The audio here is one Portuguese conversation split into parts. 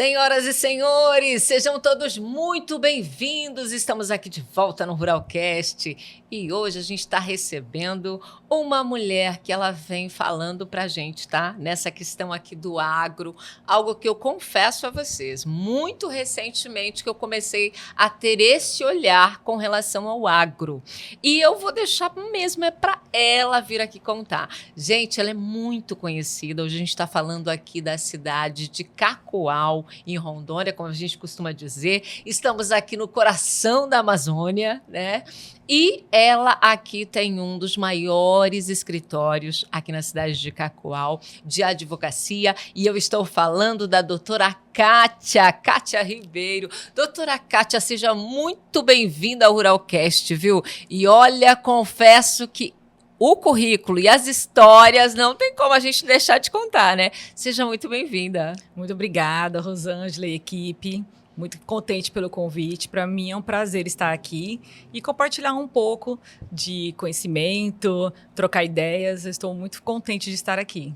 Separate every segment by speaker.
Speaker 1: Senhoras e senhores, sejam todos muito bem-vindos. Estamos aqui de volta no Ruralcast e hoje a gente está recebendo uma mulher que ela vem falando para a gente, tá? Nessa questão aqui do agro, algo que eu confesso a vocês, muito recentemente que eu comecei a ter esse olhar com relação ao agro. E eu vou deixar mesmo para ela vir aqui contar. Gente, ela é muito conhecida. Hoje a gente está falando aqui da cidade de Cacoal, em Rondônia, como a gente costuma dizer. Estamos aqui no coração da Amazônia, né? E ela aqui tem um dos maiores escritórios aqui na cidade de Cacoal, de advocacia, e eu estou falando da doutora Kátia Ribeiro. Doutora Kátia, seja muito bem-vinda ao Ruralcast, viu? E olha, confesso que o currículo e as histórias não tem como a gente deixar de contar, né? Seja muito bem-vinda.
Speaker 2: Muito obrigada, Rosângela e equipe. Muito contente pelo convite. Para mim é um prazer estar aqui e compartilhar um pouco de conhecimento, trocar ideias. Eu estou muito contente de estar aqui.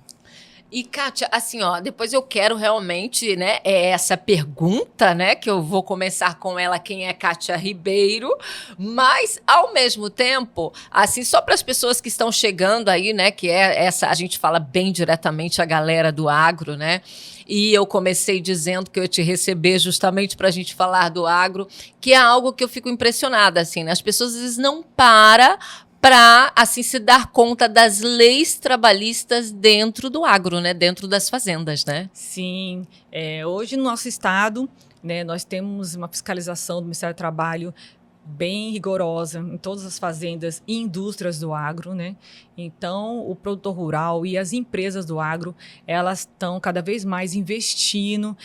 Speaker 1: E, Kátia, assim, ó, depois eu quero realmente, né, essa pergunta, né, que eu vou começar com ela, quem é Kátia Ribeiro, mas, ao mesmo tempo, assim, só para as pessoas que estão chegando aí, né, que é essa, a gente fala bem diretamente a galera do agro, né, e eu comecei dizendo que eu ia te receber justamente para a gente falar do agro, que é algo que eu fico impressionada, assim, né, as pessoas às vezes não param para, assim, se dar conta das leis trabalhistas dentro do agro, né? Dentro das fazendas, né?
Speaker 2: Sim. Hoje no nosso estado, né, nós temos uma fiscalização do Ministério do Trabalho bem rigorosa em todas as fazendas e indústrias do agro, né? Então, o produtor rural e as empresas do agro, elas estão cada vez mais investindo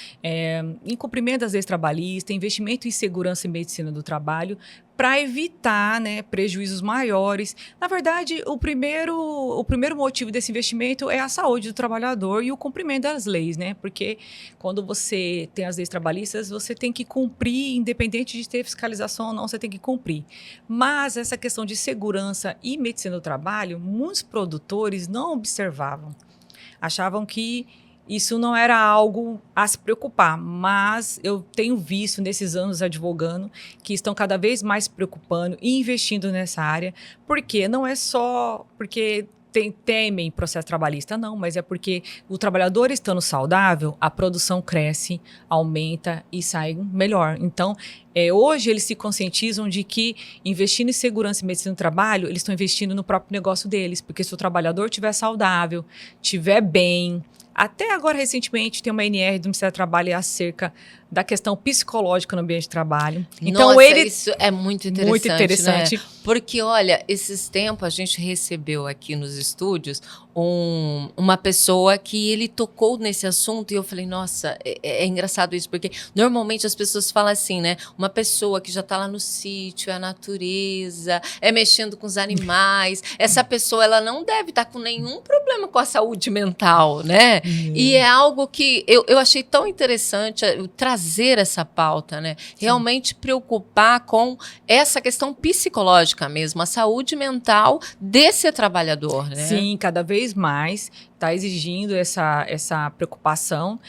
Speaker 2: em cumprimento das leis trabalhistas, investimento em segurança e medicina do trabalho, para evitar, né, prejuízos maiores. Na verdade, o primeiro motivo desse investimento é a saúde do trabalhador e o cumprimento das leis, né? Porque quando você tem as leis trabalhistas, você tem que cumprir, independente de ter fiscalização ou não, você tem que cumprir. Mas essa questão de segurança e medicina do trabalho, muitos produtores não observavam. Achavam que isso não era algo a se preocupar, mas eu tenho visto nesses anos advogando que estão cada vez mais se preocupando e investindo nessa área, porque não é só porque temem processo trabalhista, não, mas é porque o trabalhador estando saudável, a produção cresce, aumenta e sai melhor. Então, hoje eles se conscientizam de que investindo em segurança e medicina do trabalho, eles estão investindo no próprio negócio deles, porque se o trabalhador estiver saudável, estiver bem. Até agora, recentemente, tem uma NR do Ministério do Trabalho acerca da questão psicológica no ambiente de trabalho. Então,
Speaker 1: Nossa, isso é muito interessante,
Speaker 2: muito interessante.
Speaker 1: Né? Porque, olha, esses tempos a gente recebeu aqui nos estúdios uma pessoa que ele tocou nesse assunto e eu falei, nossa, é engraçado isso, porque normalmente as pessoas falam assim, né? Uma pessoa que já está lá no sítio, é a natureza, é mexendo com os animais, essa pessoa, ela não deve estar com nenhum problema com a saúde mental, né? E é algo que eu achei tão interessante trazer essa pauta, né? Realmente preocupar com essa questão psicológica mesmo, a saúde mental desse trabalhador, né?
Speaker 2: Sim, cada vez mais está exigindo essa preocupação,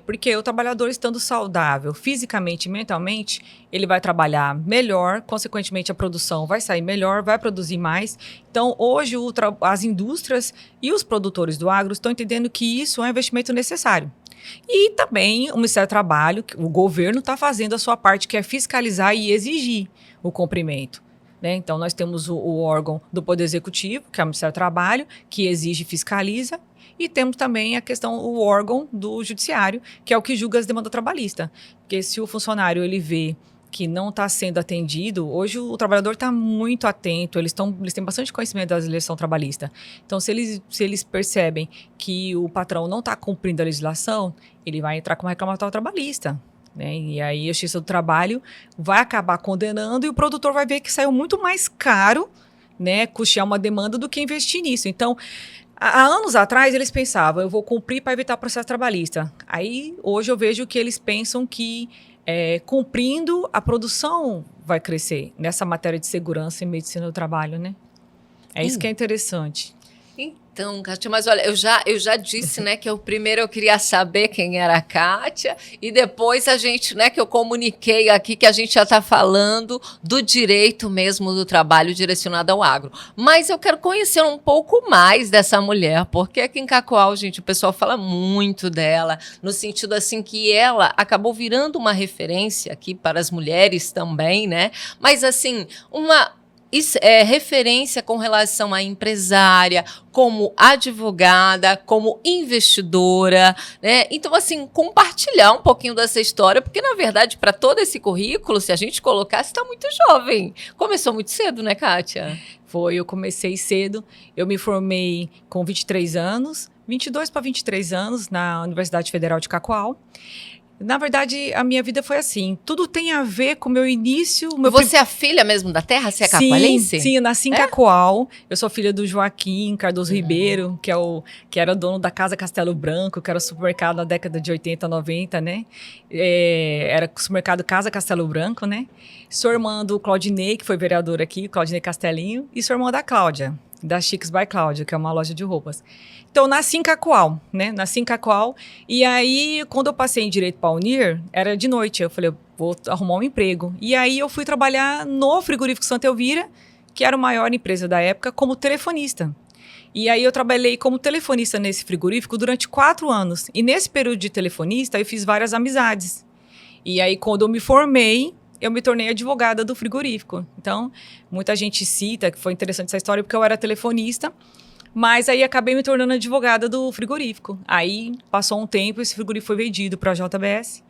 Speaker 2: porque o trabalhador estando saudável fisicamente e mentalmente, ele vai trabalhar melhor, consequentemente a produção vai sair melhor, vai produzir mais. Então, hoje as indústrias e os produtores do agro estão entendendo que isso é um investimento necessário. E também o Ministério do Trabalho, o governo está fazendo a sua parte, que é fiscalizar e exigir o cumprimento. Né? Então, nós temos o órgão do Poder Executivo, que é o Ministério do Trabalho, que exige e fiscaliza, e temos também o órgão do Judiciário, que é o que julga as demandas trabalhistas. Porque se o funcionário ele vê que não está sendo atendido, hoje o trabalhador está muito atento, eles têm bastante conhecimento da legislação trabalhista. Então, se eles percebem que o patrão não está cumprindo a legislação, ele vai entrar com uma reclamatória trabalhista. Né? E aí a Justiça do Trabalho vai acabar condenando e o produtor vai ver que saiu muito mais caro, né, custear uma demanda do que investir nisso. Então, há anos atrás eles pensavam, eu vou cumprir para evitar processo trabalhista. Aí hoje eu vejo que eles pensam que cumprindo a produção vai crescer nessa matéria de segurança e medicina do trabalho, né? É isso que é interessante.
Speaker 1: Então, Kátia, mas olha, eu já disse, né, que primeiro eu queria saber quem era a Kátia e depois a gente, né, que eu comuniquei aqui que a gente já está falando do direito mesmo do trabalho direcionado ao agro. Mas eu quero conhecer um pouco mais dessa mulher, porque aqui em Cacoal, gente, o pessoal fala muito dela, no sentido assim que ela acabou virando uma referência aqui para as mulheres também, né? Mas assim, isso é referência com relação à empresária, como advogada, como investidora, né? Então, assim, compartilhar um pouquinho dessa história, porque, na verdade, para todo esse currículo, se a gente colocar, você está muito jovem. Começou muito cedo, né, Kátia?
Speaker 2: Eu comecei cedo, eu me formei com 23 anos, 22 para 23 anos, na Universidade Federal de Cacoal. Na verdade, a minha vida foi assim. Tudo tem a ver com o meu início.
Speaker 1: Você é a filha mesmo da terra? Você é cacoalense?
Speaker 2: Sim, eu nasci em Cacoal. Eu sou filha do Joaquim Cardoso Ribeiro, que era dono da Casa Castelo Branco, que era o supermercado na década de 80, 90, né? Era o supermercado Casa Castelo Branco, né? Sou irmã do Claudinei, que foi vereador aqui, Claudinei Castelinho, e sou irmã da Cláudia, da Chics by Cláudia, que é uma loja de roupas. Então, nasci em Cacoal, né? Nasci em Cacoal. E aí, quando eu passei em Direito para a Unir, era de noite. Eu falei, eu vou arrumar um emprego. E aí, eu fui trabalhar no frigorífico Santa Elvira, que era a maior empresa da época, como telefonista. E aí, eu trabalhei como telefonista nesse frigorífico durante 4 anos. E nesse período de telefonista, eu fiz várias amizades. E aí, quando eu me formei, eu me tornei advogada do frigorífico. Então, muita gente cita que foi interessante essa história, porque eu era telefonista, mas aí acabei me tornando advogada do frigorífico. Aí passou um tempo, esse frigorífico foi vendido para a JBS.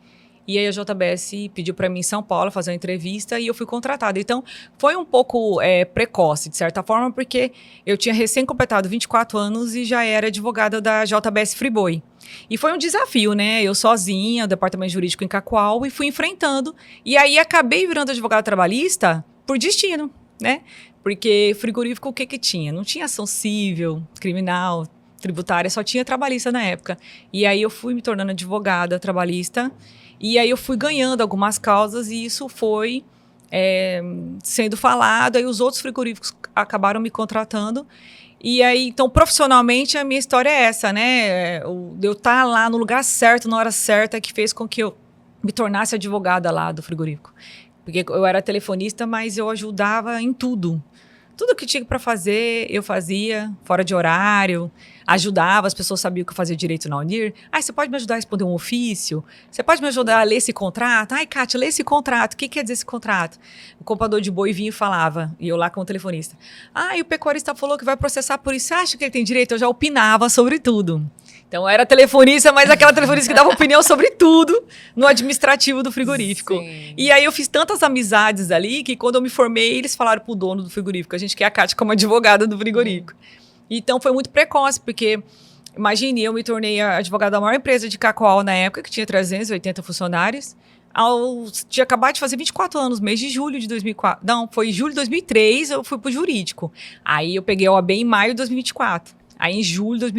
Speaker 2: E aí a JBS pediu para mim em São Paulo fazer uma entrevista e eu fui contratada. Então, foi um pouco precoce, de certa forma, porque eu tinha recém-completado 24 anos e já era advogada da JBS Friboi. E foi um desafio, né? Eu sozinha, o departamento jurídico em Cacoal, e fui enfrentando. E aí acabei virando advogada trabalhista por destino, né? Porque frigorífico, o que tinha? Não tinha ação civil, criminal, tributária, só tinha trabalhista na época. E aí eu fui me tornando advogada trabalhista, e aí eu fui ganhando algumas causas, e isso foi sendo falado, aí os outros frigoríficos acabaram me contratando. E aí, então, profissionalmente, a minha história é essa, né? Eu estar lá no lugar certo, na hora certa, que fez com que eu me tornasse advogada lá do frigorífico. Porque eu era telefonista, mas eu ajudava em tudo. Tudo que tinha para fazer, eu fazia, fora de horário, ajudava, as pessoas sabiam que eu fazia direito na Unir. Você pode me ajudar a responder um ofício? Você pode me ajudar a ler esse contrato? Kátia, lê esse contrato. O que quer dizer esse contrato? O comprador de boi vinha e falava, e eu lá como telefonista. E o pecuarista falou que vai processar por isso. Você acha que ele tem direito? Eu já opinava sobre tudo. Então, eu era telefonista, mas aquela telefonista que dava opinião sobre tudo no administrativo do frigorífico. Sim. E aí, eu fiz tantas amizades ali que quando eu me formei, eles falaram pro dono do frigorífico, a gente quer a Kátia como advogada do frigorífico. Então, foi muito precoce, porque, imagine, eu me tornei a advogada da maior empresa de Cacoal na época, que tinha 380 funcionários. Tinha acabado de fazer 24 anos, mês de julho de 2004. Não, foi julho de 2003, eu fui pro jurídico. Aí, eu peguei a OAB em maio de 2024. Aí, em julho de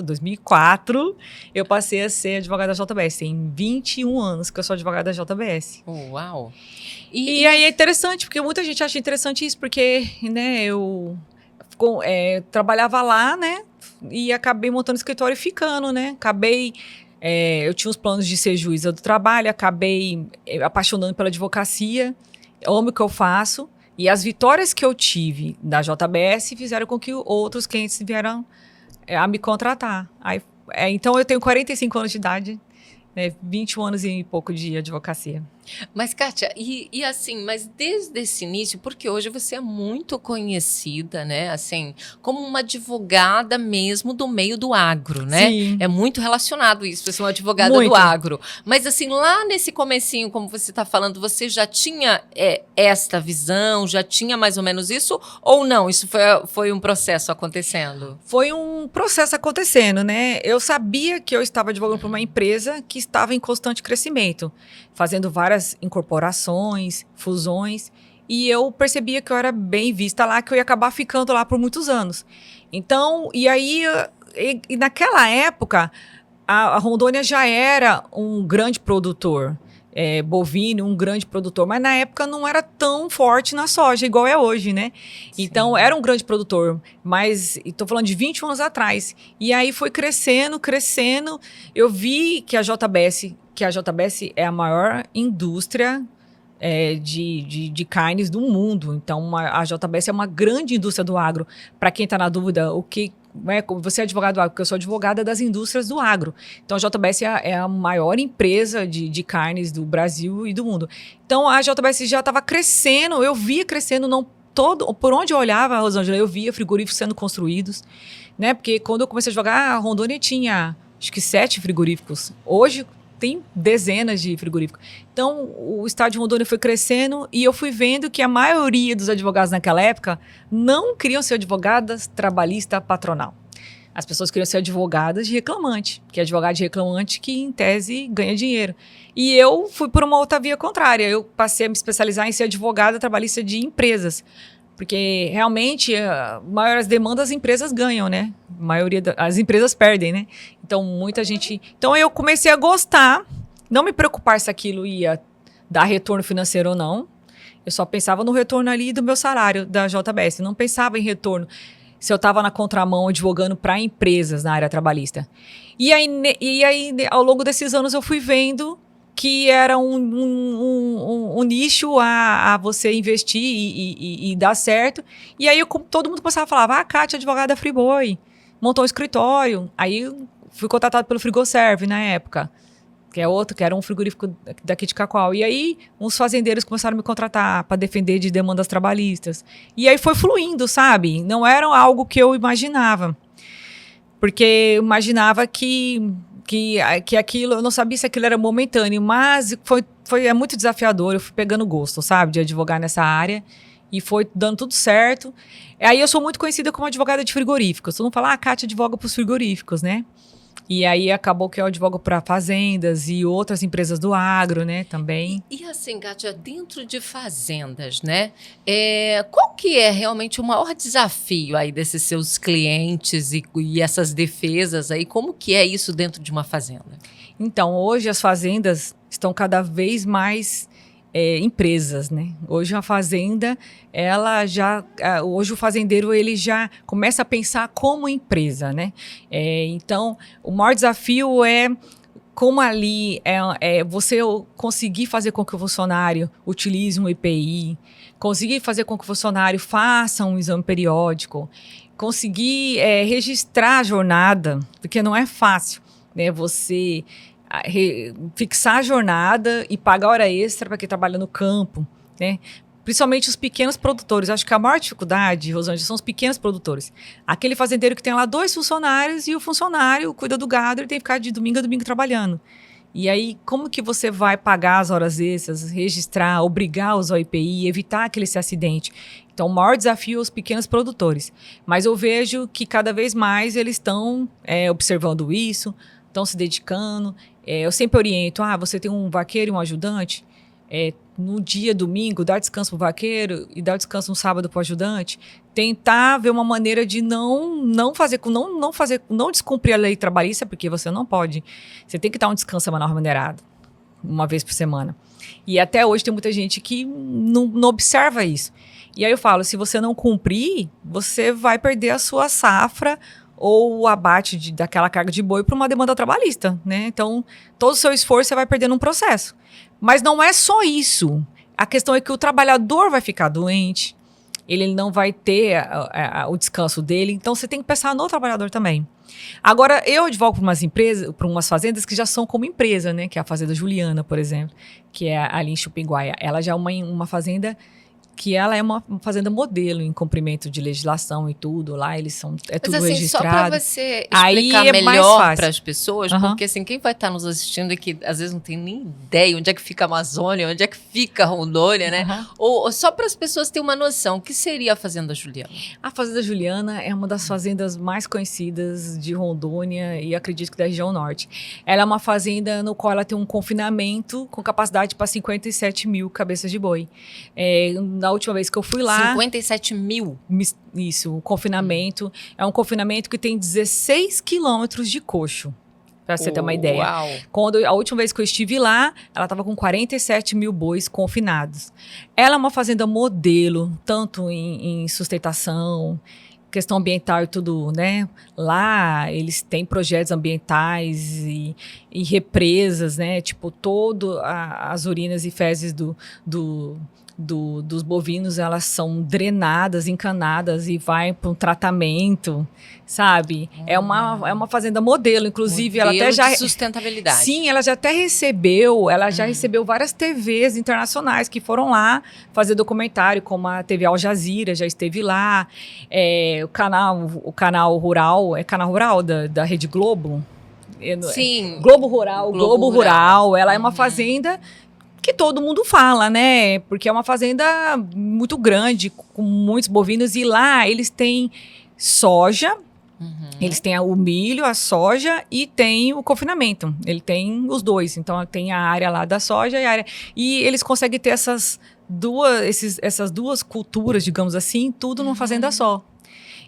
Speaker 2: 2004, eu passei a ser advogada da JBS. Tem 21 anos que eu sou advogada da JBS.
Speaker 1: Uau!
Speaker 2: E aí é interessante, porque muita gente acha interessante isso, porque, né, eu trabalhava lá, né, e acabei montando escritório e ficando, né. Eu tinha os planos de ser juíza do trabalho, acabei apaixonando pela advocacia, amo o que eu faço. E as vitórias que eu tive da JBS fizeram com que outros clientes vieram a me contratar. Então, eu tenho 45 anos de idade, né, 21 anos e pouco de advocacia.
Speaker 1: Mas, Kátia, e assim, mas desde esse início, porque hoje você é muito conhecida, né, assim, como uma advogada mesmo do meio do agro, né?
Speaker 2: Sim.
Speaker 1: É muito relacionado isso, você é uma advogada do agro. Mas, assim, lá nesse comecinho, como você está falando, você já tinha esta visão, já tinha mais ou menos isso, ou não? Isso foi um processo acontecendo?
Speaker 2: Foi um processo acontecendo, né? Eu sabia que eu estava advogando para uma empresa que estava em constante crescimento, fazendo várias incorporações, fusões, e eu percebia que eu era bem vista lá, que eu ia acabar ficando lá por muitos anos. Então, e aí, naquela época, a Rondônia já era um grande produtor. bovino, um grande produtor, mas na época não era tão forte na soja, igual é hoje, né?
Speaker 1: Sim.
Speaker 2: Então, era um grande produtor, mas estou falando de 21 anos atrás. E aí foi crescendo, crescendo. Eu vi que a JBS é a maior indústria de carnes do mundo. Então, a JBS é uma grande indústria do agro. Para quem está na dúvida, você é advogado do agro, porque eu sou advogada das indústrias do agro. Então, a JBS é a maior empresa de carnes do Brasil e do mundo. Então, a JBS já estava crescendo, eu via crescendo, por onde eu olhava, Rosângela, eu via frigoríficos sendo construídos, né? Porque quando eu comecei a advogar, a Rondônia tinha, acho que 7 frigoríficos. Hoje, tem dezenas de frigoríficos. Então, o estado de Rondônia foi crescendo e eu fui vendo que a maioria dos advogados naquela época não queriam ser advogadas trabalhista patronal. As pessoas queriam ser advogadas de reclamante, que é advogado de reclamante que, em tese, ganha dinheiro. E eu fui por uma outra via contrária. Eu passei a me especializar em ser advogada trabalhista de empresas. Porque, realmente, maiores demandas as empresas ganham, né? A maioria as empresas perdem, né? Então, muita gente... Então, eu comecei a gostar, não me preocupar se aquilo ia dar retorno financeiro ou não. Eu só pensava no retorno ali do meu salário da JBS. Não pensava em retorno se eu estava na contramão advogando para empresas na área trabalhista. E aí, ao longo desses anos, eu fui vendo que era um nicho a você investir e dar certo. E aí todo mundo passava a falar, a Kátia, advogada da Friboi, montou um escritório. Aí fui contratado pelo Frigoserve na época, que era um frigorífico daqui de Cacoal. E aí uns fazendeiros começaram a me contratar para defender de demandas trabalhistas. E aí foi fluindo, sabe? Não era algo que eu imaginava. Porque eu imaginava que aquilo, eu não sabia se aquilo era momentâneo, mas é muito desafiador, eu fui pegando gosto, sabe, de advogar nessa área, e foi dando tudo certo. Aí eu sou muito conhecida como advogada de frigoríficos, todo mundo fala, a Kátia advoga para os frigoríficos, né? E aí acabou que eu advogo para fazendas e outras empresas do agro, né, também.
Speaker 1: E assim, Kátia, dentro de fazendas, né, qual que é realmente o maior desafio aí desses seus clientes e essas defesas aí? Como que é isso dentro de uma fazenda?
Speaker 2: Então, hoje as fazendas estão cada vez mais empresas, né? Hoje a fazenda, hoje o fazendeiro ele já começa a pensar como empresa, né? Então, o maior desafio é como ali você conseguir fazer com que o funcionário utilize um EPI, conseguir fazer com que o funcionário faça um exame periódico, conseguir registrar a jornada, porque não é fácil, né? Você fixar a jornada e pagar hora extra para quem trabalha no campo, né? Principalmente os pequenos produtores. Acho que a maior dificuldade, Rosângela, são os pequenos produtores. Aquele fazendeiro que tem lá 2 funcionários e o funcionário cuida do gado, ele tem que ficar de domingo a domingo trabalhando. E aí, como que você vai pagar as horas extras, registrar, obrigar a usar o IPI, evitar que ele se acidente? Então, o maior desafio é os pequenos produtores. Mas eu vejo que cada vez mais eles estão observando isso, estão se dedicando. Eu sempre oriento, você tem um vaqueiro e um ajudante, no dia, domingo, dar descanso para o vaqueiro e dar descanso no sábado para o ajudante. Tentar ver uma maneira de não descumprir a lei trabalhista, porque você não pode. Você tem que dar um descanso semanal remunerado, uma vez por semana. E até hoje tem muita gente que não observa isso. E aí eu falo, se você não cumprir, você vai perder a sua safra ou o abate daquela carga de boi para uma demanda trabalhista, né? Então, todo o seu esforço você vai perder num processo. Mas não é só isso. A questão é que o trabalhador vai ficar doente, ele não vai ter o descanso dele, então você tem que pensar no trabalhador também. Agora, eu advogo para umas empresas, para umas fazendas que já são como empresa, né? Que é a Fazenda Juliana, por exemplo, que é ali em Chupinguaia. Ela já é uma fazenda que ela é uma fazenda modelo em cumprimento de legislação e tudo, lá eles são, tudo
Speaker 1: assim,
Speaker 2: registrado.
Speaker 1: Só para você
Speaker 2: Aí
Speaker 1: explicar melhor para as pessoas,
Speaker 2: Uhum.
Speaker 1: porque assim, quem vai estar nos assistindo e que às vezes não tem nem ideia onde é que fica a Amazônia, onde é que fica a Rondônia, né?
Speaker 2: Uhum.
Speaker 1: Ou só para as pessoas terem uma noção, o que seria a Fazenda Juliana?
Speaker 2: A Fazenda Juliana é uma das fazendas mais conhecidas de Rondônia e acredito que da região norte. Ela é uma fazenda no qual ela tem um confinamento com capacidade para 57 mil cabeças de boi. Na última vez que eu fui lá...
Speaker 1: 57 mil?
Speaker 2: Isso, o confinamento. É um confinamento que tem 16 quilômetros de coxo. Pra você ter uma ideia.
Speaker 1: Uau.
Speaker 2: A última vez que eu estive lá, ela estava com 47 mil bois confinados. Ela é uma fazenda modelo, tanto em sustentação, questão ambiental e tudo, né? Lá eles têm projetos ambientais e represas, né? Tipo, as urinas e fezes dos bovinos, elas são drenadas, encanadas e vai para um tratamento, sabe? É uma fazenda modelo, inclusive
Speaker 1: Modelo
Speaker 2: ela até já
Speaker 1: de sustentabilidade.
Speaker 2: Sim, ela já recebeu várias TVs internacionais que foram lá fazer documentário, como a TV Al Jazeera já esteve lá, o canal rural, canal rural da Rede Globo.
Speaker 1: Sim.
Speaker 2: Globo Rural, ela é uma fazenda que todo mundo fala, né? Porque é uma fazenda muito grande, com muitos bovinos, e lá eles têm soja, eles têm o milho, a soja e tem o confinamento. Ele tem os dois, então tem a área lá da soja e a área... E eles conseguem ter essas duas culturas, digamos assim, tudo numa fazenda só.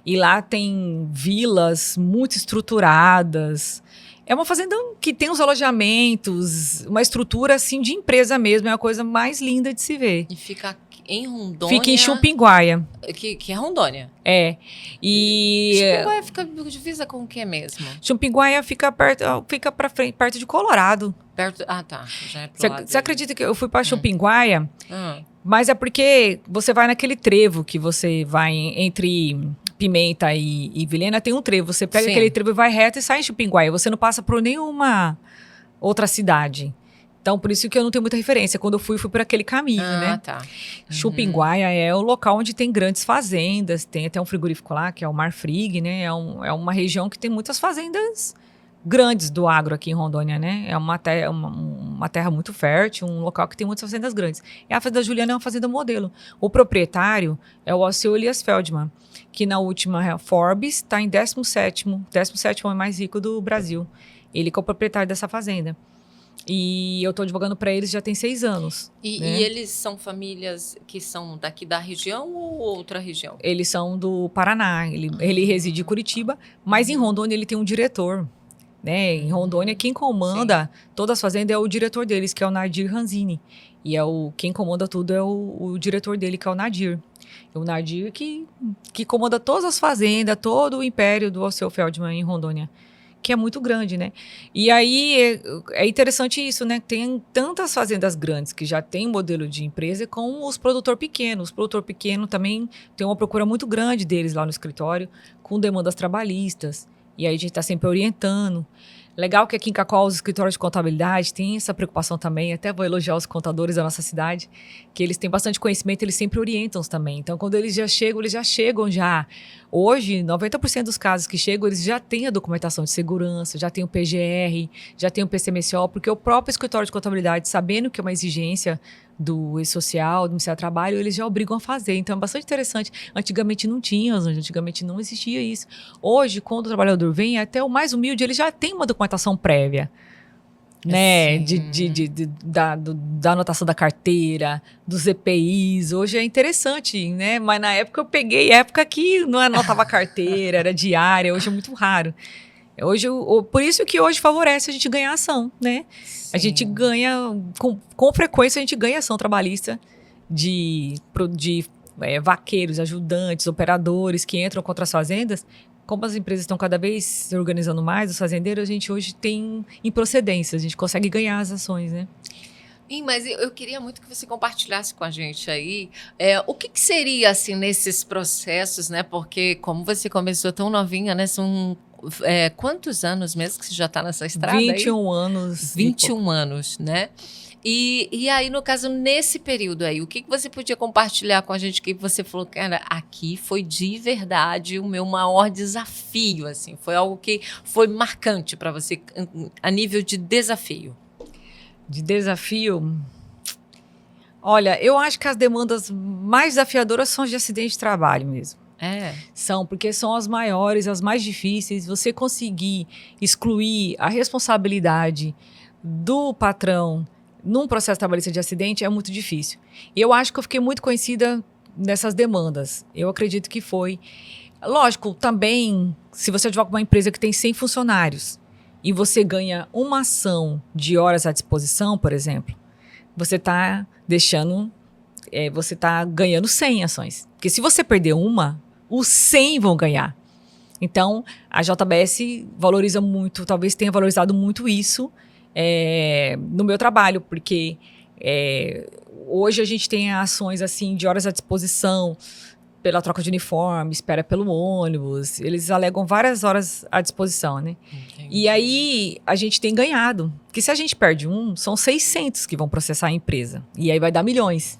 Speaker 2: E lá tem vilas muito estruturadas. É uma fazenda que tem os alojamentos, uma estrutura assim de empresa mesmo, é a coisa mais linda de se ver.
Speaker 1: E fica em Rondônia.
Speaker 2: Fica em Chumbinguaia.
Speaker 1: Que é Rondônia.
Speaker 2: E
Speaker 1: Chumbinguaia fica divisa com o que mesmo?
Speaker 2: Chumbinguaia fica para frente, perto de Colorado.
Speaker 1: Tá. Já é pro lado
Speaker 2: Você acredita que eu fui para Chumbinguaia? Mas é porque você vai naquele trevo que você vai entre Pimenta e Vilhena, tem um trevo. Você pega aquele trevo e vai reto e sai em Chumbinguaia. Você não passa por nenhuma outra cidade. Então, por isso que eu não tenho muita referência. Quando eu fui por aquele caminho, né?
Speaker 1: Tá.
Speaker 2: Chumbinguaia é o local onde tem grandes fazendas. Tem até um frigorífico lá, que é o Marfrig, né? É uma região que tem muitas fazendas grandes do agro aqui em Rondônia, né? É uma terra muito fértil, um local que tem muitas fazendas grandes. E a Fazenda Juliana é uma fazenda modelo. O proprietário é o Alceu Elias Feldman, que na última Forbes está em 17º homem mais rico do Brasil. Ele que é o proprietário dessa fazenda. E eu estou advogando para eles já tem 6 anos.
Speaker 1: E eles são famílias que são daqui da região ou outra região?
Speaker 2: Eles são do Paraná. Ele reside em Curitiba, mas em Rondônia ele tem um diretor. Né? Em Rondônia, quem comanda todas as fazendas é o diretor deles, que é o Nadir Ranzini. E quem comanda tudo é o diretor dele, que é o Nadir. O Nadir que comanda todas as fazendas, todo o império do Alceu Feldman em Rondônia, que é muito grande, né? E aí é interessante isso, né? Tem tantas fazendas grandes que já tem modelo de empresa com os produtores pequenos. Os produtores pequenos também tem uma procura muito grande deles lá no escritório, com demandas trabalhistas. E aí a gente está sempre orientando. Legal que aqui em Cacoal os escritórios de contabilidade têm essa preocupação também. Até vou elogiar os contadores da nossa cidade, que eles têm bastante conhecimento, eles sempre orientam também. Então, quando eles já chegam já. Hoje, 90% dos casos que chegam, eles já têm a documentação de segurança, já tem o PGR, já tem o PCMSO, porque o próprio escritório de contabilidade, sabendo que é uma exigência do E-Social, do Ministério do Trabalho, eles já obrigam a fazer. Então, é bastante interessante. Antigamente não tinha, antigamente não existia isso. Hoje, quando o trabalhador vem, até o mais humilde, ele já tem uma documentação prévia, né? Da anotação da carteira, dos EPIs. Hoje é interessante, né? Mas na época eu peguei época que não anotava carteira, era diária. Hoje é muito raro. Por isso que hoje favorece a gente ganhar ação, né? Sim. A gente ganha, com frequência a gente ganha ação trabalhista de vaqueiros, ajudantes, operadores que entram contra as fazendas. Como as empresas estão cada vez se organizando mais, os fazendeiros, a gente hoje tem improcedência, a gente consegue ganhar as ações, né?
Speaker 1: Mas eu queria muito que você compartilhasse com a gente aí o que seria, assim, nesses processos, né? Porque como você começou tão novinha, né? São quantos anos mesmo que você já está nessa estrada
Speaker 2: 21 anos.
Speaker 1: 21 anos, né? E aí, no caso, nesse período aí, o que você podia compartilhar com a gente que você falou, cara, aqui foi de verdade o meu maior desafio, assim, foi algo que foi marcante para você a nível de desafio?
Speaker 2: De desafio? Olha, eu acho que as demandas mais desafiadoras são as de acidente de trabalho mesmo. São, porque são as maiores, as mais difíceis. Você conseguir excluir a responsabilidade do patrão num processo trabalhista de acidente é muito difícil. E eu acho que eu fiquei muito conhecida nessas demandas. Eu acredito que foi. Lógico, também, se você advoga uma empresa que tem 100 funcionários, e você ganha uma ação de horas à disposição, por exemplo, você está você está ganhando 100 ações. Porque se você perder uma, os 100 vão ganhar. Então, a JBS valoriza muito, talvez tenha valorizado muito isso no meu trabalho, porque hoje a gente tem ações assim de horas à disposição, pela troca de uniforme, espera pelo ônibus, eles alegam várias horas à disposição, né?
Speaker 1: Entendi.
Speaker 2: E aí a gente tem ganhado, porque se a gente perde são 600 que vão processar a empresa, e aí vai dar milhões.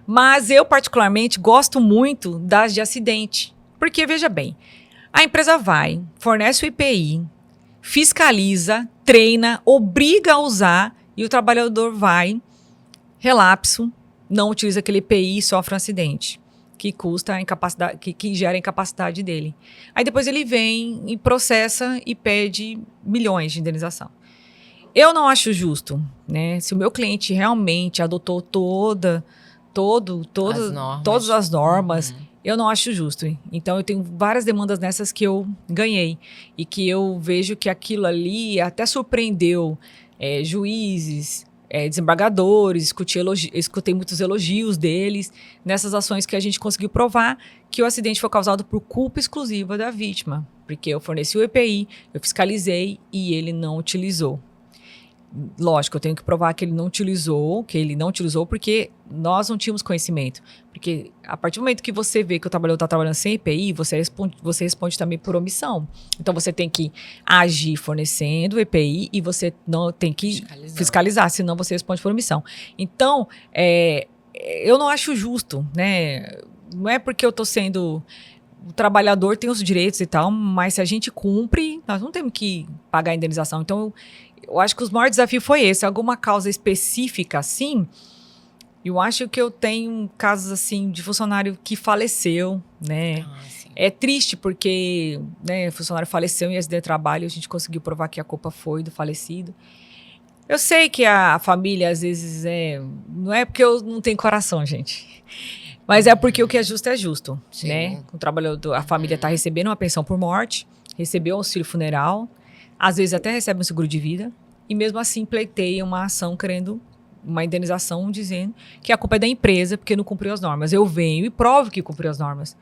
Speaker 2: Mas eu particularmente gosto muito das de acidente, porque veja bem, a empresa vai, fornece o IPI, fiscaliza, treina, obriga a usar, e o trabalhador vai, relapso, não utiliza aquele IPI e sofre um acidente, que custa a incapacidade, que gera a incapacidade dele. Aí depois ele vem e processa e pede milhões de indenização. Eu não acho justo, né? Se o meu cliente realmente adotou todas as normas, eu não acho justo. Então eu tenho várias demandas nessas que eu ganhei e que eu vejo que aquilo ali até surpreendeu juízes, desembargadores, escutei muitos elogios deles nessas ações que a gente conseguiu provar que o acidente foi causado por culpa exclusiva da vítima, porque eu forneci o EPI, eu fiscalizei e ele não utilizou. Lógico, eu tenho que provar que ele não utilizou porque nós não tínhamos conhecimento. Porque a partir do momento que você vê que o trabalhador está trabalhando sem EPI, você responde também por omissão. Então, você tem que agir fornecendo o EPI e você não tem que fiscalizar, senão você responde por omissão. Então, eu não acho justo, né? Não é porque eu estou sendo... O trabalhador tem os direitos e tal, mas se a gente cumpre, nós não temos que pagar a indenização. Então, eu acho que o maior desafio foi esse. Alguma causa específica, assim, eu acho que eu tenho casos, assim, de funcionário que faleceu, né? É triste porque, né, o funcionário faleceu em acidente de trabalho, a gente conseguiu provar que a culpa foi do falecido. Eu sei que a família, às vezes, não é porque eu não tenho coração, gente. Mas é porque o que é justo,
Speaker 1: Sim.
Speaker 2: Né? O trabalhador, a família está recebendo uma pensão por morte, recebeu auxílio funeral, às vezes até recebe um seguro de vida, e mesmo assim pleiteia uma ação querendo uma indenização, dizendo que a culpa é da empresa porque não cumpriu as normas. Eu venho e provo que cumpriu as normas.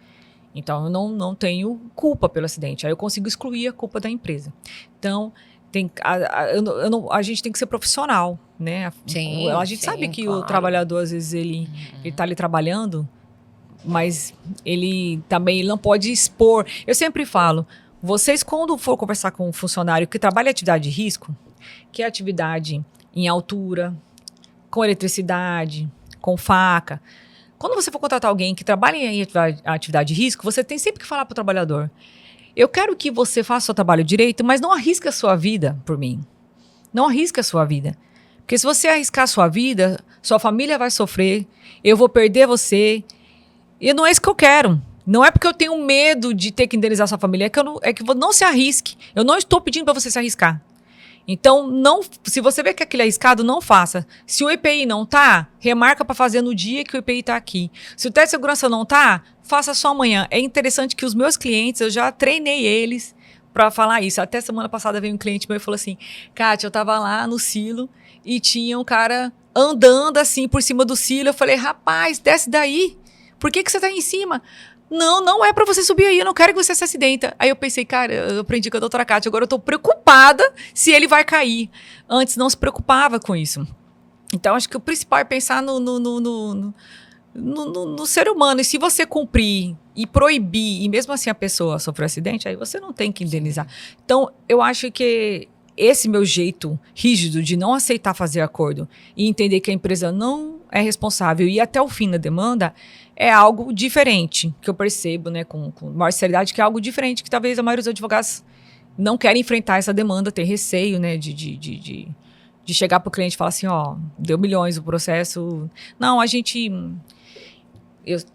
Speaker 2: Então, eu não tenho culpa pelo acidente. Aí eu consigo excluir a culpa da empresa. Então, a gente tem que ser profissional, né?
Speaker 1: Sim,
Speaker 2: a gente sabe que o trabalhador, às vezes, ele tá ali trabalhando, mas ele não pode expor. Eu sempre falo, vocês, quando for conversar com um funcionário que trabalha em atividade de risco, que é atividade em altura, com eletricidade, com faca, quando você for contratar alguém que trabalha em atividade de risco, você tem sempre que falar para o trabalhador: eu quero que você faça o seu trabalho direito, mas não arrisque a sua vida por mim. Não arrisque a sua vida. Porque se você arriscar a sua vida, sua família vai sofrer, eu vou perder você. E não é isso que eu quero. Não é porque eu tenho medo de ter que indenizar sua família, é que não se arrisque. Eu não estou pedindo para você se arriscar. Então, se você vê que aquele é arriscado, não faça. Se o EPI não tá, remarca para fazer no dia que o EPI tá aqui. Se o teste de segurança não tá, faça só amanhã. É interessante que os meus clientes, eu já treinei eles para falar isso. Até semana passada veio um cliente meu e falou assim: Kátia, eu tava lá no silo e tinha um cara andando assim por cima do silo. Eu falei: rapaz, desce daí. Por que você tá aí em cima? Não é pra você subir aí, eu não quero que você se acidenta. Aí eu pensei, cara, eu aprendi com a doutora Kátia, agora eu tô preocupada se ele vai cair. Antes não se preocupava com isso. Então, acho que o principal é pensar no ser humano. E se você cumprir e proibir, e mesmo assim a pessoa sofreu acidente, aí você não tem que indenizar. Então, eu acho que esse meu jeito rígido de não aceitar fazer acordo e entender que a empresa não é responsável e ir até o fim da demanda é algo diferente, que eu percebo, né, com maior seriedade, que é algo diferente, que talvez a maioria dos advogados não querem enfrentar essa demanda, tem receio, né, de chegar para o cliente e falar assim, ó, deu milhões o processo. Não,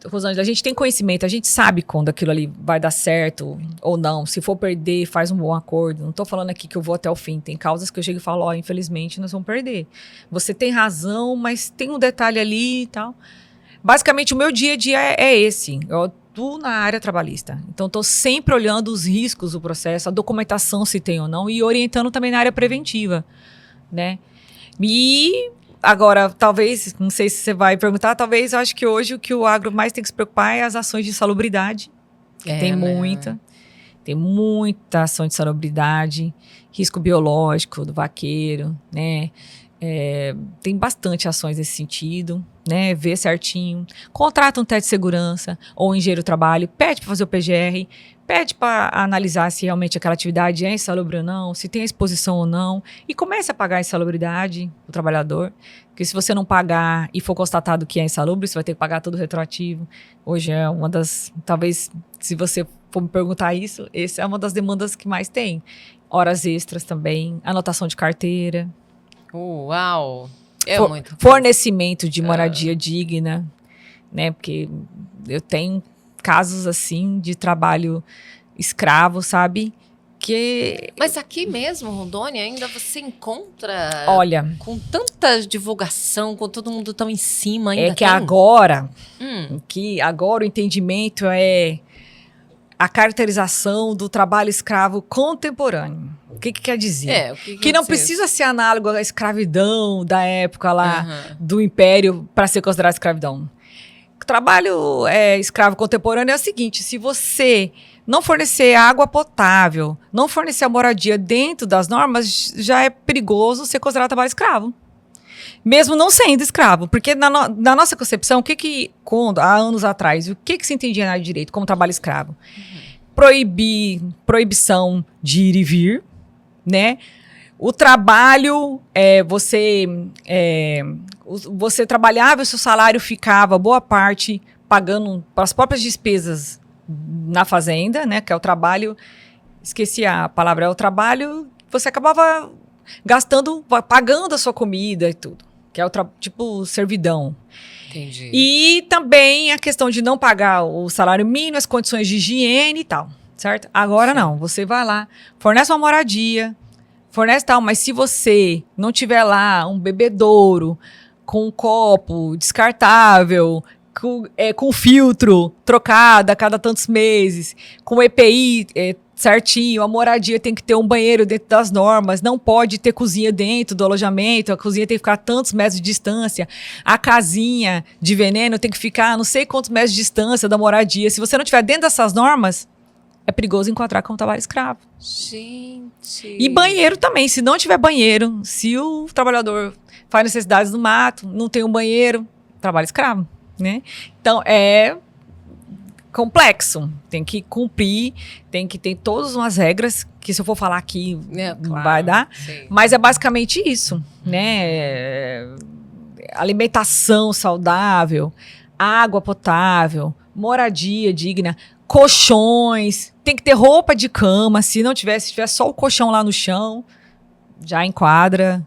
Speaker 2: Rosângela, a gente tem conhecimento, a gente sabe quando aquilo ali vai dar certo ou não. Se for perder, faz um bom acordo. Não estou falando aqui que eu vou até o fim. Tem causas que eu chego e falo, ó, infelizmente nós vamos perder. Você tem razão, mas tem um detalhe ali e tal. Basicamente, o meu dia a dia é esse. Eu atuo na área trabalhista. Então, estou sempre olhando os riscos do processo, a documentação se tem ou não, e orientando também na área preventiva, né? E agora, talvez, não sei se você vai perguntar, talvez eu acho que hoje o que o agro mais tem que se preocupar é as ações de insalubridade. Tem muita. Tem muita ação de salubridade, risco biológico do vaqueiro, né? Tem bastante ações nesse sentido, né? Vê certinho. Contrata um teste de segurança ou um engenheiro do trabalho, pede para fazer o PGR, pede para analisar se realmente aquela atividade é insalubre ou não, se tem exposição ou não, e comece a pagar a insalubridade do trabalhador. Porque se você não pagar e for constatado que é insalubre, você vai ter que pagar tudo retroativo. Hoje é uma das, talvez, se você for me perguntar isso, essa é uma das demandas que mais tem. Horas extras também, anotação de carteira.
Speaker 1: Uau! Muito
Speaker 2: Fornecimento de moradia digna, né? Porque eu tenho casos assim de trabalho escravo, sabe?
Speaker 1: Mas aqui mesmo, Rondônia, ainda você encontra,
Speaker 2: olha,
Speaker 1: com tanta divulgação, com todo mundo tão em cima, ainda
Speaker 2: que agora o entendimento é a caracterização do trabalho escravo contemporâneo. O que quer dizer? Que não precisa ser análogo à escravidão da época lá do Império para ser considerado escravidão. O trabalho escravo contemporâneo é o seguinte: se você não fornecer água potável, não fornecer a moradia dentro das normas, já é perigoso ser considerado trabalho escravo. Mesmo não sendo escravo. Porque na nossa concepção, há anos atrás, o que se entendia na área de direito como trabalho escravo? Proibição de ir e vir, né? O trabalho, você trabalhava e o seu salário ficava, boa parte, pagando as próprias despesas na fazenda, né? Que é o trabalho, esqueci a palavra, é o trabalho, você acabava gastando, pagando a sua comida e tudo. Que é o tipo servidão.
Speaker 1: Entendi.
Speaker 2: E também a questão de não pagar o salário mínimo, as condições de higiene e tal, certo? Agora não, você vai lá, fornece uma moradia, fornece tal, mas se você não tiver lá um bebedouro, com um copo descartável, com filtro trocado a cada tantos meses, com EPI certinho, a moradia tem que ter um banheiro dentro das normas, não pode ter cozinha dentro do alojamento, a cozinha tem que ficar a tantos metros de distância, a casinha de veneno tem que ficar a não sei quantos metros de distância da moradia. Se você não tiver dentro dessas normas, é perigoso enquadrar como trabalho escravo.
Speaker 1: Gente!
Speaker 2: E banheiro também, se não tiver banheiro, se o trabalhador faz necessidades no mato, não tem um banheiro, trabalho escravo, né? Então, é complexo, tem que cumprir, tem que ter todas umas regras, que se eu for falar aqui,
Speaker 1: claro,
Speaker 2: vai dar,
Speaker 1: sim.
Speaker 2: Mas é basicamente isso, né? Alimentação saudável, água potável, moradia digna, colchões, tem que ter roupa de cama, se tiver só o colchão lá no chão, já enquadra,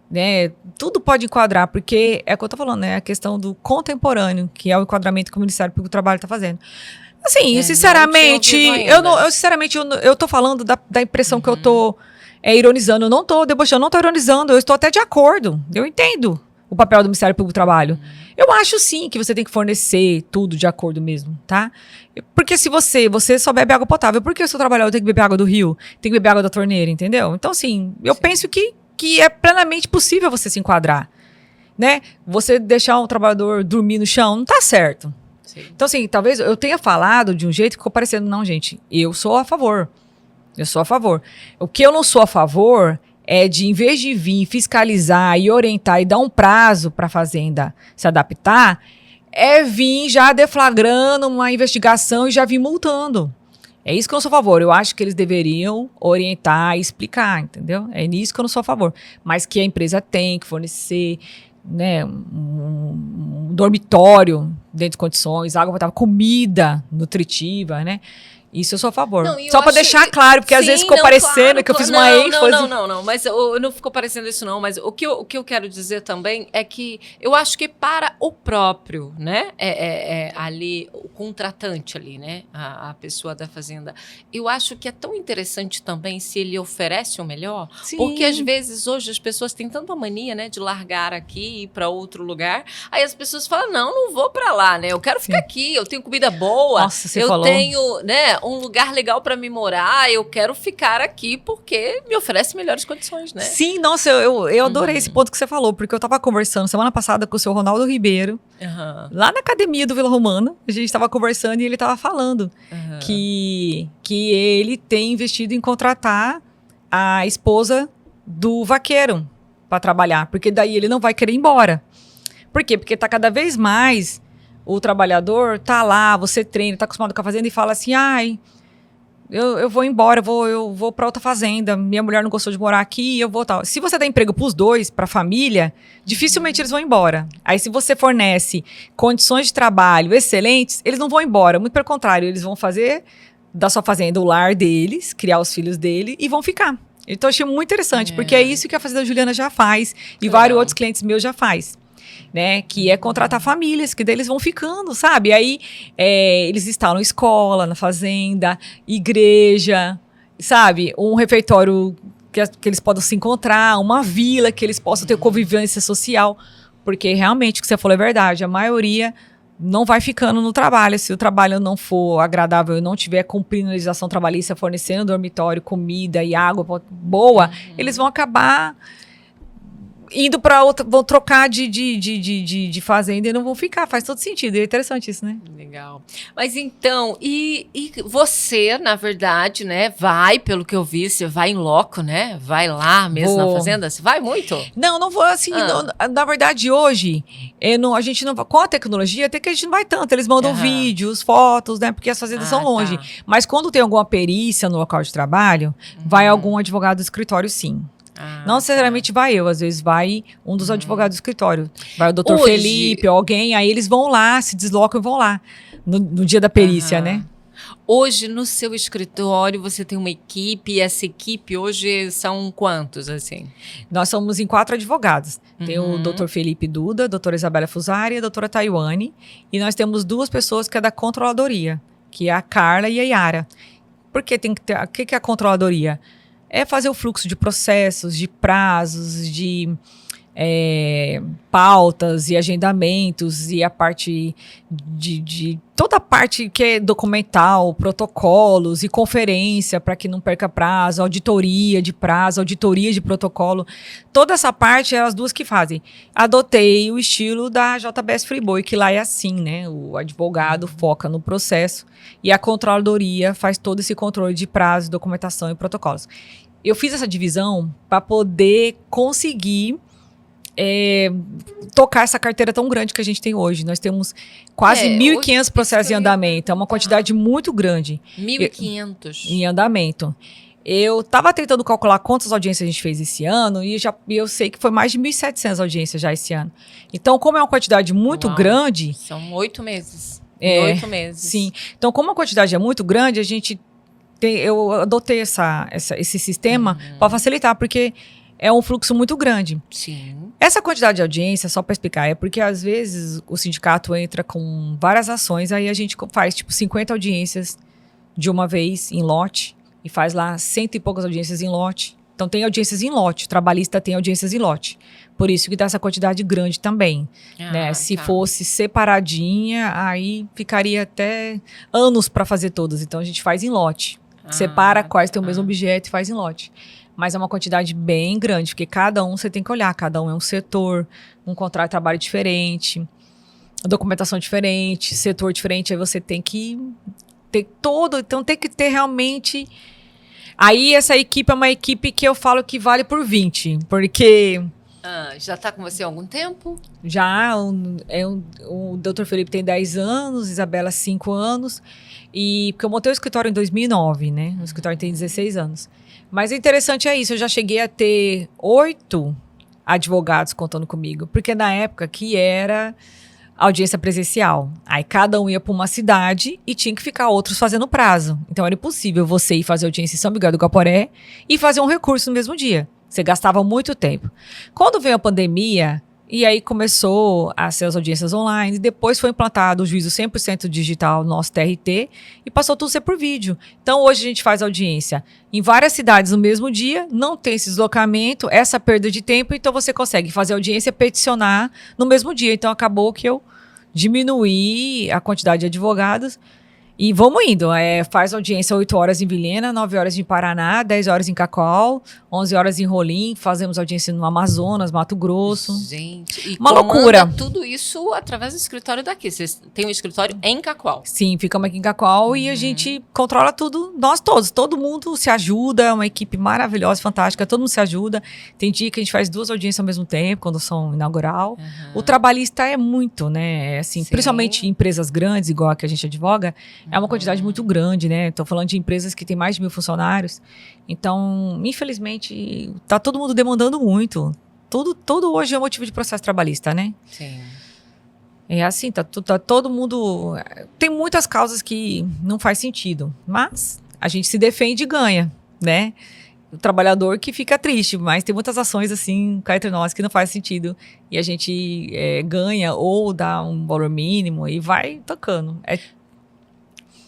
Speaker 2: né? Tudo pode enquadrar, porque é o que eu tô falando, né? A questão do contemporâneo, que é o enquadramento que o Ministério Público do Trabalho está fazendo. Assim, sinceramente, eu tô falando da impressão que eu tô ironizando. Eu não tô debochando, não tô ironizando, eu estou até de acordo. Eu entendo o papel do Ministério Público do Trabalho. Eu acho sim que você tem que fornecer tudo de acordo mesmo, tá? Porque se você só bebe água potável, por que o seu trabalhador tem que beber água do rio? Tem que beber água da torneira, entendeu? Então, assim, eu penso que é plenamente possível você se enquadrar, né? Você deixar um trabalhador dormir no chão, não tá certo. Sim. Então, assim, talvez eu tenha falado de um jeito que ficou parecendo, não, gente, eu sou a favor. Eu sou a favor. O que eu não sou a favor é de, em vez de vir fiscalizar e orientar e dar um prazo para a fazenda se adaptar, é vir já deflagrando uma investigação e já vir multando. É isso que eu não sou a favor. Eu acho que eles deveriam orientar e explicar, entendeu? É nisso que eu não sou a favor. Mas que a empresa tem que fornecer, né, um dormitório dentro de condições, água potável, comida nutritiva, né? Isso eu sou a favor.
Speaker 1: Não, e eu
Speaker 2: Só para
Speaker 1: acho-
Speaker 2: deixar claro, porque às
Speaker 1: Sim,
Speaker 2: vezes ficou
Speaker 1: não,
Speaker 2: parecendo
Speaker 1: claro,
Speaker 2: que eu fiz
Speaker 1: não,
Speaker 2: uma ênfase.
Speaker 1: Não, mas não ficou parecendo isso não, mas o que eu quero dizer também é que eu acho que para o próprio, né, ali, o contratante ali, né, a pessoa da fazenda, eu acho que é tão interessante também se ele oferece o melhor,
Speaker 2: Sim.
Speaker 1: porque às vezes hoje as pessoas têm tanta mania, né, de largar aqui e ir para outro lugar, aí as pessoas falam, não vou para lá, né, eu quero ficar aqui, eu tenho comida boa,
Speaker 2: Nossa, você
Speaker 1: eu
Speaker 2: falou.
Speaker 1: tenho, né, um lugar legal para me morar, eu quero ficar aqui porque me oferece melhores condições, né?
Speaker 2: Sim, nossa, eu adorei esse ponto que você falou, porque eu tava conversando semana passada com o seu Ronaldo Ribeiro,
Speaker 1: Aham,
Speaker 2: lá na academia do Vila Romana, a gente tava conversando e ele tava falando
Speaker 1: aham.
Speaker 2: que ele tem investido em contratar a esposa do vaqueiro para trabalhar, porque daí ele não vai querer ir embora. Por quê? Porque tá cada vez mais o trabalhador tá lá, você treina, tá acostumado com a fazenda e fala assim, ai, eu vou embora, eu vou para outra fazenda, minha mulher não gostou de morar aqui, eu vou tal. Se você dá emprego pros dois, pra família, dificilmente eles vão embora. Aí se você fornece condições de trabalho excelentes, eles não vão embora, muito pelo contrário, eles vão fazer da sua fazenda o lar deles, criar os filhos dele e vão ficar. Então eu achei muito interessante, porque é isso que a Fazenda Juliana já faz e vários
Speaker 1: Legal.
Speaker 2: outros clientes meus já faz. Né, que é contratar famílias, que daí eles vão ficando, sabe? Aí eles instalam escola na fazenda, igreja, sabe? Um refeitório que eles possam se encontrar, uma vila que eles possam ter convivência social, porque realmente o que você falou é verdade, a maioria não vai ficando no trabalho, se o trabalho não for agradável e não tiver cumprindo a legislação trabalhista, fornecendo dormitório, comida e água boa, eles vão acabar indo para outra, vão trocar de fazenda e não vão ficar. Faz todo sentido. É interessante isso, né?
Speaker 1: Legal. Mas então, e você, na verdade, né, vai, pelo que eu vi, você vai em loco, né? Vai lá mesmo na fazenda? Você vai muito?
Speaker 2: Não vou assim. Na verdade, hoje, a gente não vai. Com a tecnologia, até que a gente não vai tanto. Eles mandam vídeos, fotos, né? Porque as fazendas são longe.
Speaker 1: Tá.
Speaker 2: Mas quando tem alguma perícia no local de trabalho, vai algum advogado do escritório, sim. Não necessariamente vai eu, às vezes vai um dos advogados do escritório. Vai o doutor Felipe, alguém, aí eles vão lá, se deslocam e vão lá, no dia da perícia, né?
Speaker 1: Hoje, no seu escritório, você tem uma equipe, e essa equipe hoje são quantos, assim?
Speaker 2: Nós somos em 4 advogados. Tem o doutor Felipe Duda, a doutora Isabela Fusari e a doutora Taiwane. E nós temos 2 pessoas que é da controladoria, que é a Carla e a Yara. Por que tem que ter... O que é a controladoria? É fazer o fluxo de processos, de prazos, de pautas e agendamentos e a parte de toda a parte que é documental, protocolos e conferência para que não perca prazo, auditoria de prazo, auditoria de protocolo. Toda essa parte é as 2 que fazem. Adotei o estilo da JBS Friboi, que lá é assim, né? O advogado foca no processo e a controladoria faz todo esse controle de prazo, documentação e protocolos. Eu fiz essa divisão para poder conseguir tocar essa carteira tão grande que a gente tem hoje. Nós temos quase 1.500 processos em andamento. É uma quantidade muito grande.
Speaker 1: 1.500.
Speaker 2: Em andamento. Eu estava tentando calcular quantas audiências a gente fez esse ano e eu sei que foi mais de 1.700 audiências já esse ano. Então, como é uma quantidade muito grande...
Speaker 1: São 8 meses. 8 meses.
Speaker 2: Sim. Então, como a quantidade é muito grande, eu adotei esse sistema para facilitar, porque é um fluxo muito grande.
Speaker 1: Sim.
Speaker 2: Essa quantidade de audiência, só para explicar, é porque às vezes o sindicato entra com várias ações, aí a gente faz tipo 50 audiências de uma vez em lote e faz lá 100 e poucas audiências em lote. Então tem audiências em lote, o trabalhista tem audiências em lote. Por isso que dá essa quantidade grande também. Né? Se fosse separadinha, aí ficaria até anos para fazer todas. Então a gente faz em lote. Separa quais têm o mesmo objeto e faz em lote. Mas é uma quantidade bem grande, porque cada um você tem que olhar, cada um é um setor, um contrato de trabalho diferente, documentação diferente, setor diferente, aí você tem que ter todo, então tem que ter realmente... Aí essa equipe é uma equipe que eu falo que vale por 20, porque...
Speaker 1: já está com você há algum tempo?
Speaker 2: Já, o Dr. Felipe tem 10 anos, Isabela 5 anos, porque eu montei o escritório em 2009, né? O escritório tem 16 anos. Mas o interessante é isso, eu já cheguei a ter 8 advogados contando comigo, porque na época que era audiência presencial. Aí cada um ia para uma cidade e tinha que ficar outros fazendo prazo. Então era impossível você ir fazer audiência em São Miguel do Guaporé e fazer um recurso no mesmo dia. Você gastava muito tempo. Quando veio a pandemia, e aí começou a ser as audiências online, depois foi implantado o juízo 100% digital, nosso TRT, e passou tudo a ser por vídeo. Então hoje a gente faz audiência em várias cidades no mesmo dia, não tem esse deslocamento, essa perda de tempo, então você consegue fazer audiência e peticionar no mesmo dia. Então acabou que eu diminuí a quantidade de advogados. E vamos indo, faz audiência 8 horas em Vilhena, 9 horas em Paraná, 10 horas em Cacoal, 11 horas em Rolim, fazemos audiência no Amazonas, Mato Grosso.
Speaker 1: Gente, e
Speaker 2: uma loucura.
Speaker 1: Tudo isso através do escritório daqui. Vocês têm um escritório em Cacoal?
Speaker 2: Sim, ficamos aqui em Cacoal e a gente controla tudo, nós todos, todo mundo se ajuda, é uma equipe maravilhosa, fantástica, todo mundo se ajuda. Tem dia que a gente faz 2 audiências ao mesmo tempo, quando são inaugural. O trabalhista é muito, né, assim, principalmente em empresas grandes, igual a que a gente advoga, é uma quantidade muito grande, né? Estou falando de empresas que têm mais de 1.000 funcionários. Então, infelizmente, tá todo mundo demandando muito. Tudo hoje é motivo de processo trabalhista, né?
Speaker 1: Sim.
Speaker 2: É assim, tá todo mundo... Tem muitas causas que não faz sentido, mas a gente se defende e ganha, né? O trabalhador que fica triste, mas tem muitas ações assim, cá entre nós, que não faz sentido. E a gente ganha ou dá um valor mínimo e vai tocando.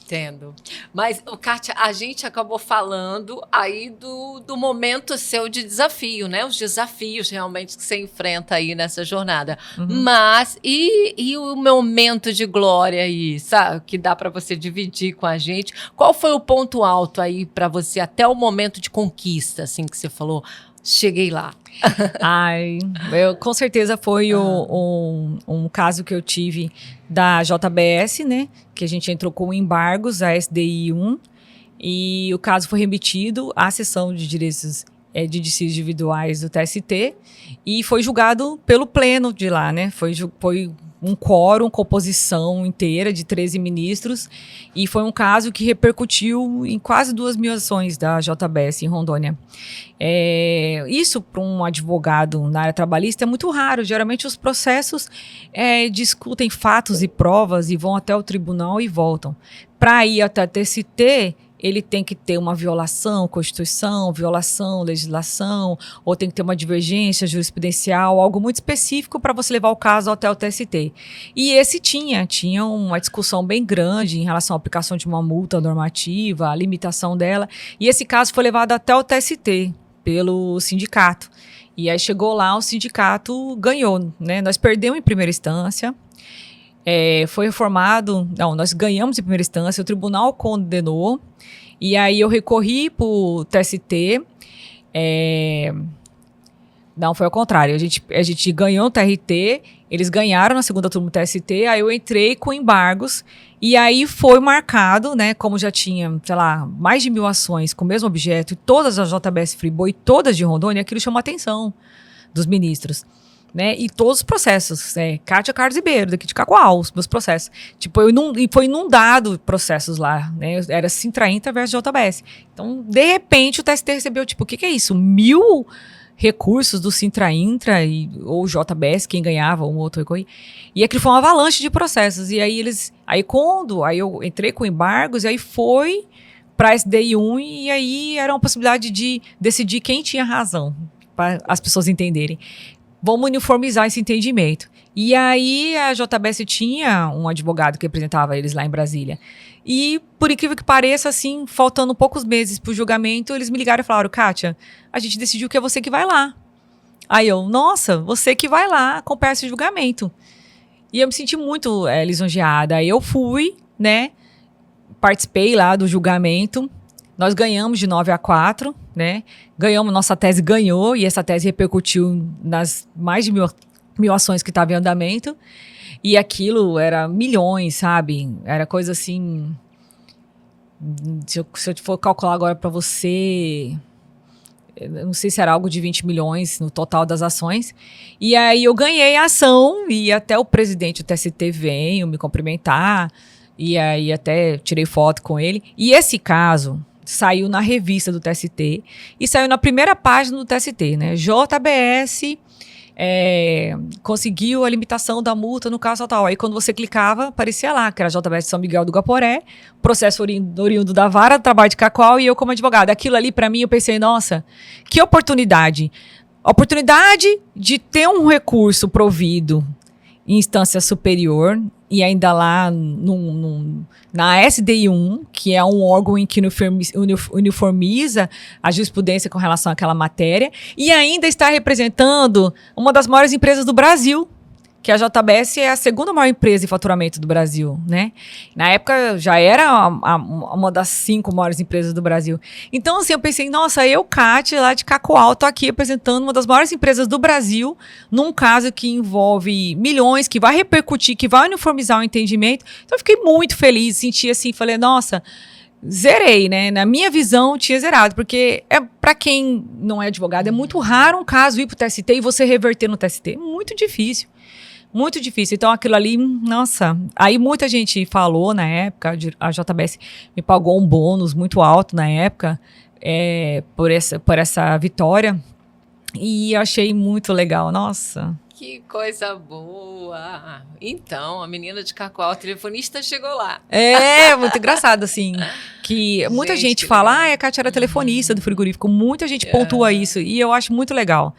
Speaker 1: Entendo. Mas, Kátia, a gente acabou falando aí do momento seu de desafio, né? Os desafios realmente que você enfrenta aí nessa jornada. Mas, e o momento de glória aí, sabe? Que dá para você dividir com a gente. Qual foi o ponto alto aí para você até o momento de conquista, assim, que você falou? Cheguei lá.
Speaker 2: Com certeza foi um caso que eu tive da JBS, né? Que a gente entrou com embargos, a SDI 1, e o caso foi remetido à seção de direitos de dissídios individuais do TST e foi julgado pelo pleno de lá, né? Foi um quórum, composição inteira de 13 ministros, e foi um caso que repercutiu em quase 2.000 ações da JBS em Rondônia. Isso, para um advogado na área trabalhista, é muito raro. Geralmente, os processos discutem fatos e provas e vão até o tribunal e voltam. Para ir até a TST, ele tem que ter uma violação, Constituição, violação, legislação, ou tem que ter uma divergência jurisprudencial, algo muito específico para você levar o caso até o TST. E esse tinha uma discussão bem grande em relação à aplicação de uma multa normativa, a limitação dela, e esse caso foi levado até o TST pelo sindicato. E aí chegou lá, o sindicato ganhou, né? Nós perdemos em primeira instância, foi reformado, nós ganhamos em primeira instância, o tribunal condenou, e aí eu recorri para o TST, não, foi ao contrário, a gente ganhou o TRT, eles ganharam na segunda turma do TST, aí eu entrei com embargos, e aí foi marcado, né, como já tinha, sei lá, mais de 1.000 ações com o mesmo objeto, e todas as JBS Friboi, todas de Rondônia, aquilo chamou a atenção dos ministros. Né? E todos os processos, Kátia Carlos Ribeiro, daqui de Cacoal, os meus processos. Tipo, foi inundado processos lá, né? Era Sintra-Intra versus JBS. Então, de repente, o TST recebeu, tipo, o que é isso? 1.000 recursos do Sintra-Intra ou JBS, quem ganhava, um outro recorria. E aquilo foi uma avalanche de processos. E aí aí eu entrei com embargos, e aí foi para a SDI1, e aí era uma possibilidade de decidir quem tinha razão, para as pessoas entenderem. Vamos uniformizar esse entendimento. E aí a JBS tinha um advogado que representava eles lá em Brasília. E, por incrível que pareça, assim, faltando poucos meses para o julgamento, eles me ligaram e falaram: Kátia, a gente decidiu que é você que vai lá. Aí eu, nossa, você que vai lá acompanhar esse julgamento. E eu me senti muito lisonjeada. Aí eu fui, né, participei lá do julgamento. Nós ganhamos de 9-4, né? Ganhamos, nossa tese ganhou, e essa tese repercutiu nas mais de 1.000 ações que estavam em andamento. E aquilo era milhões, sabe? Era coisa assim... Se eu for calcular agora para você... Eu não sei se era algo de 20 milhões no total das ações. E aí eu ganhei a ação, e até o presidente do TST veio me cumprimentar. E aí até tirei foto com ele. E esse caso... saiu na revista do TST e saiu na primeira página do TST, né? JBS conseguiu a limitação da multa no caso tal. Aí quando você clicava, aparecia lá, que era a JBS de São Miguel do Guaporé, processo oriundo da vara, trabalho de Cacoal e eu como advogada. Aquilo ali para mim eu pensei, nossa, que oportunidade. Oportunidade de ter um recurso provido em instância superior e ainda lá na SDI1, que é um órgão em que uniformiza a jurisprudência com relação àquela matéria, e ainda está representando uma das maiores empresas do Brasil, que a JBS é a segunda maior empresa em faturamento do Brasil, né? Na época já era uma das 5 maiores empresas do Brasil. Então, assim, eu pensei, nossa, eu, Kátia, lá de Cacoal, tô aqui apresentando uma das maiores empresas do Brasil, num caso que envolve milhões, que vai repercutir, que vai uniformizar o entendimento. Então, eu fiquei muito feliz, senti assim, falei, nossa, zerei, né? Na minha visão, tinha zerado, porque para quem não é advogado, é muito raro um caso ir pro TST e você reverter no TST. Muito difícil. Muito difícil. Então, aquilo ali, nossa. Aí muita gente falou na época, a JBS me pagou um bônus muito alto na época por essa vitória. E eu achei muito legal. Nossa.
Speaker 1: Que coisa boa. Então, a menina de Cacoal, a telefonista, chegou lá.
Speaker 2: Muito engraçado, assim. Que muita gente fala, a Kátia era telefonista do frigorífico. Muita gente pontua isso. E eu acho muito legal.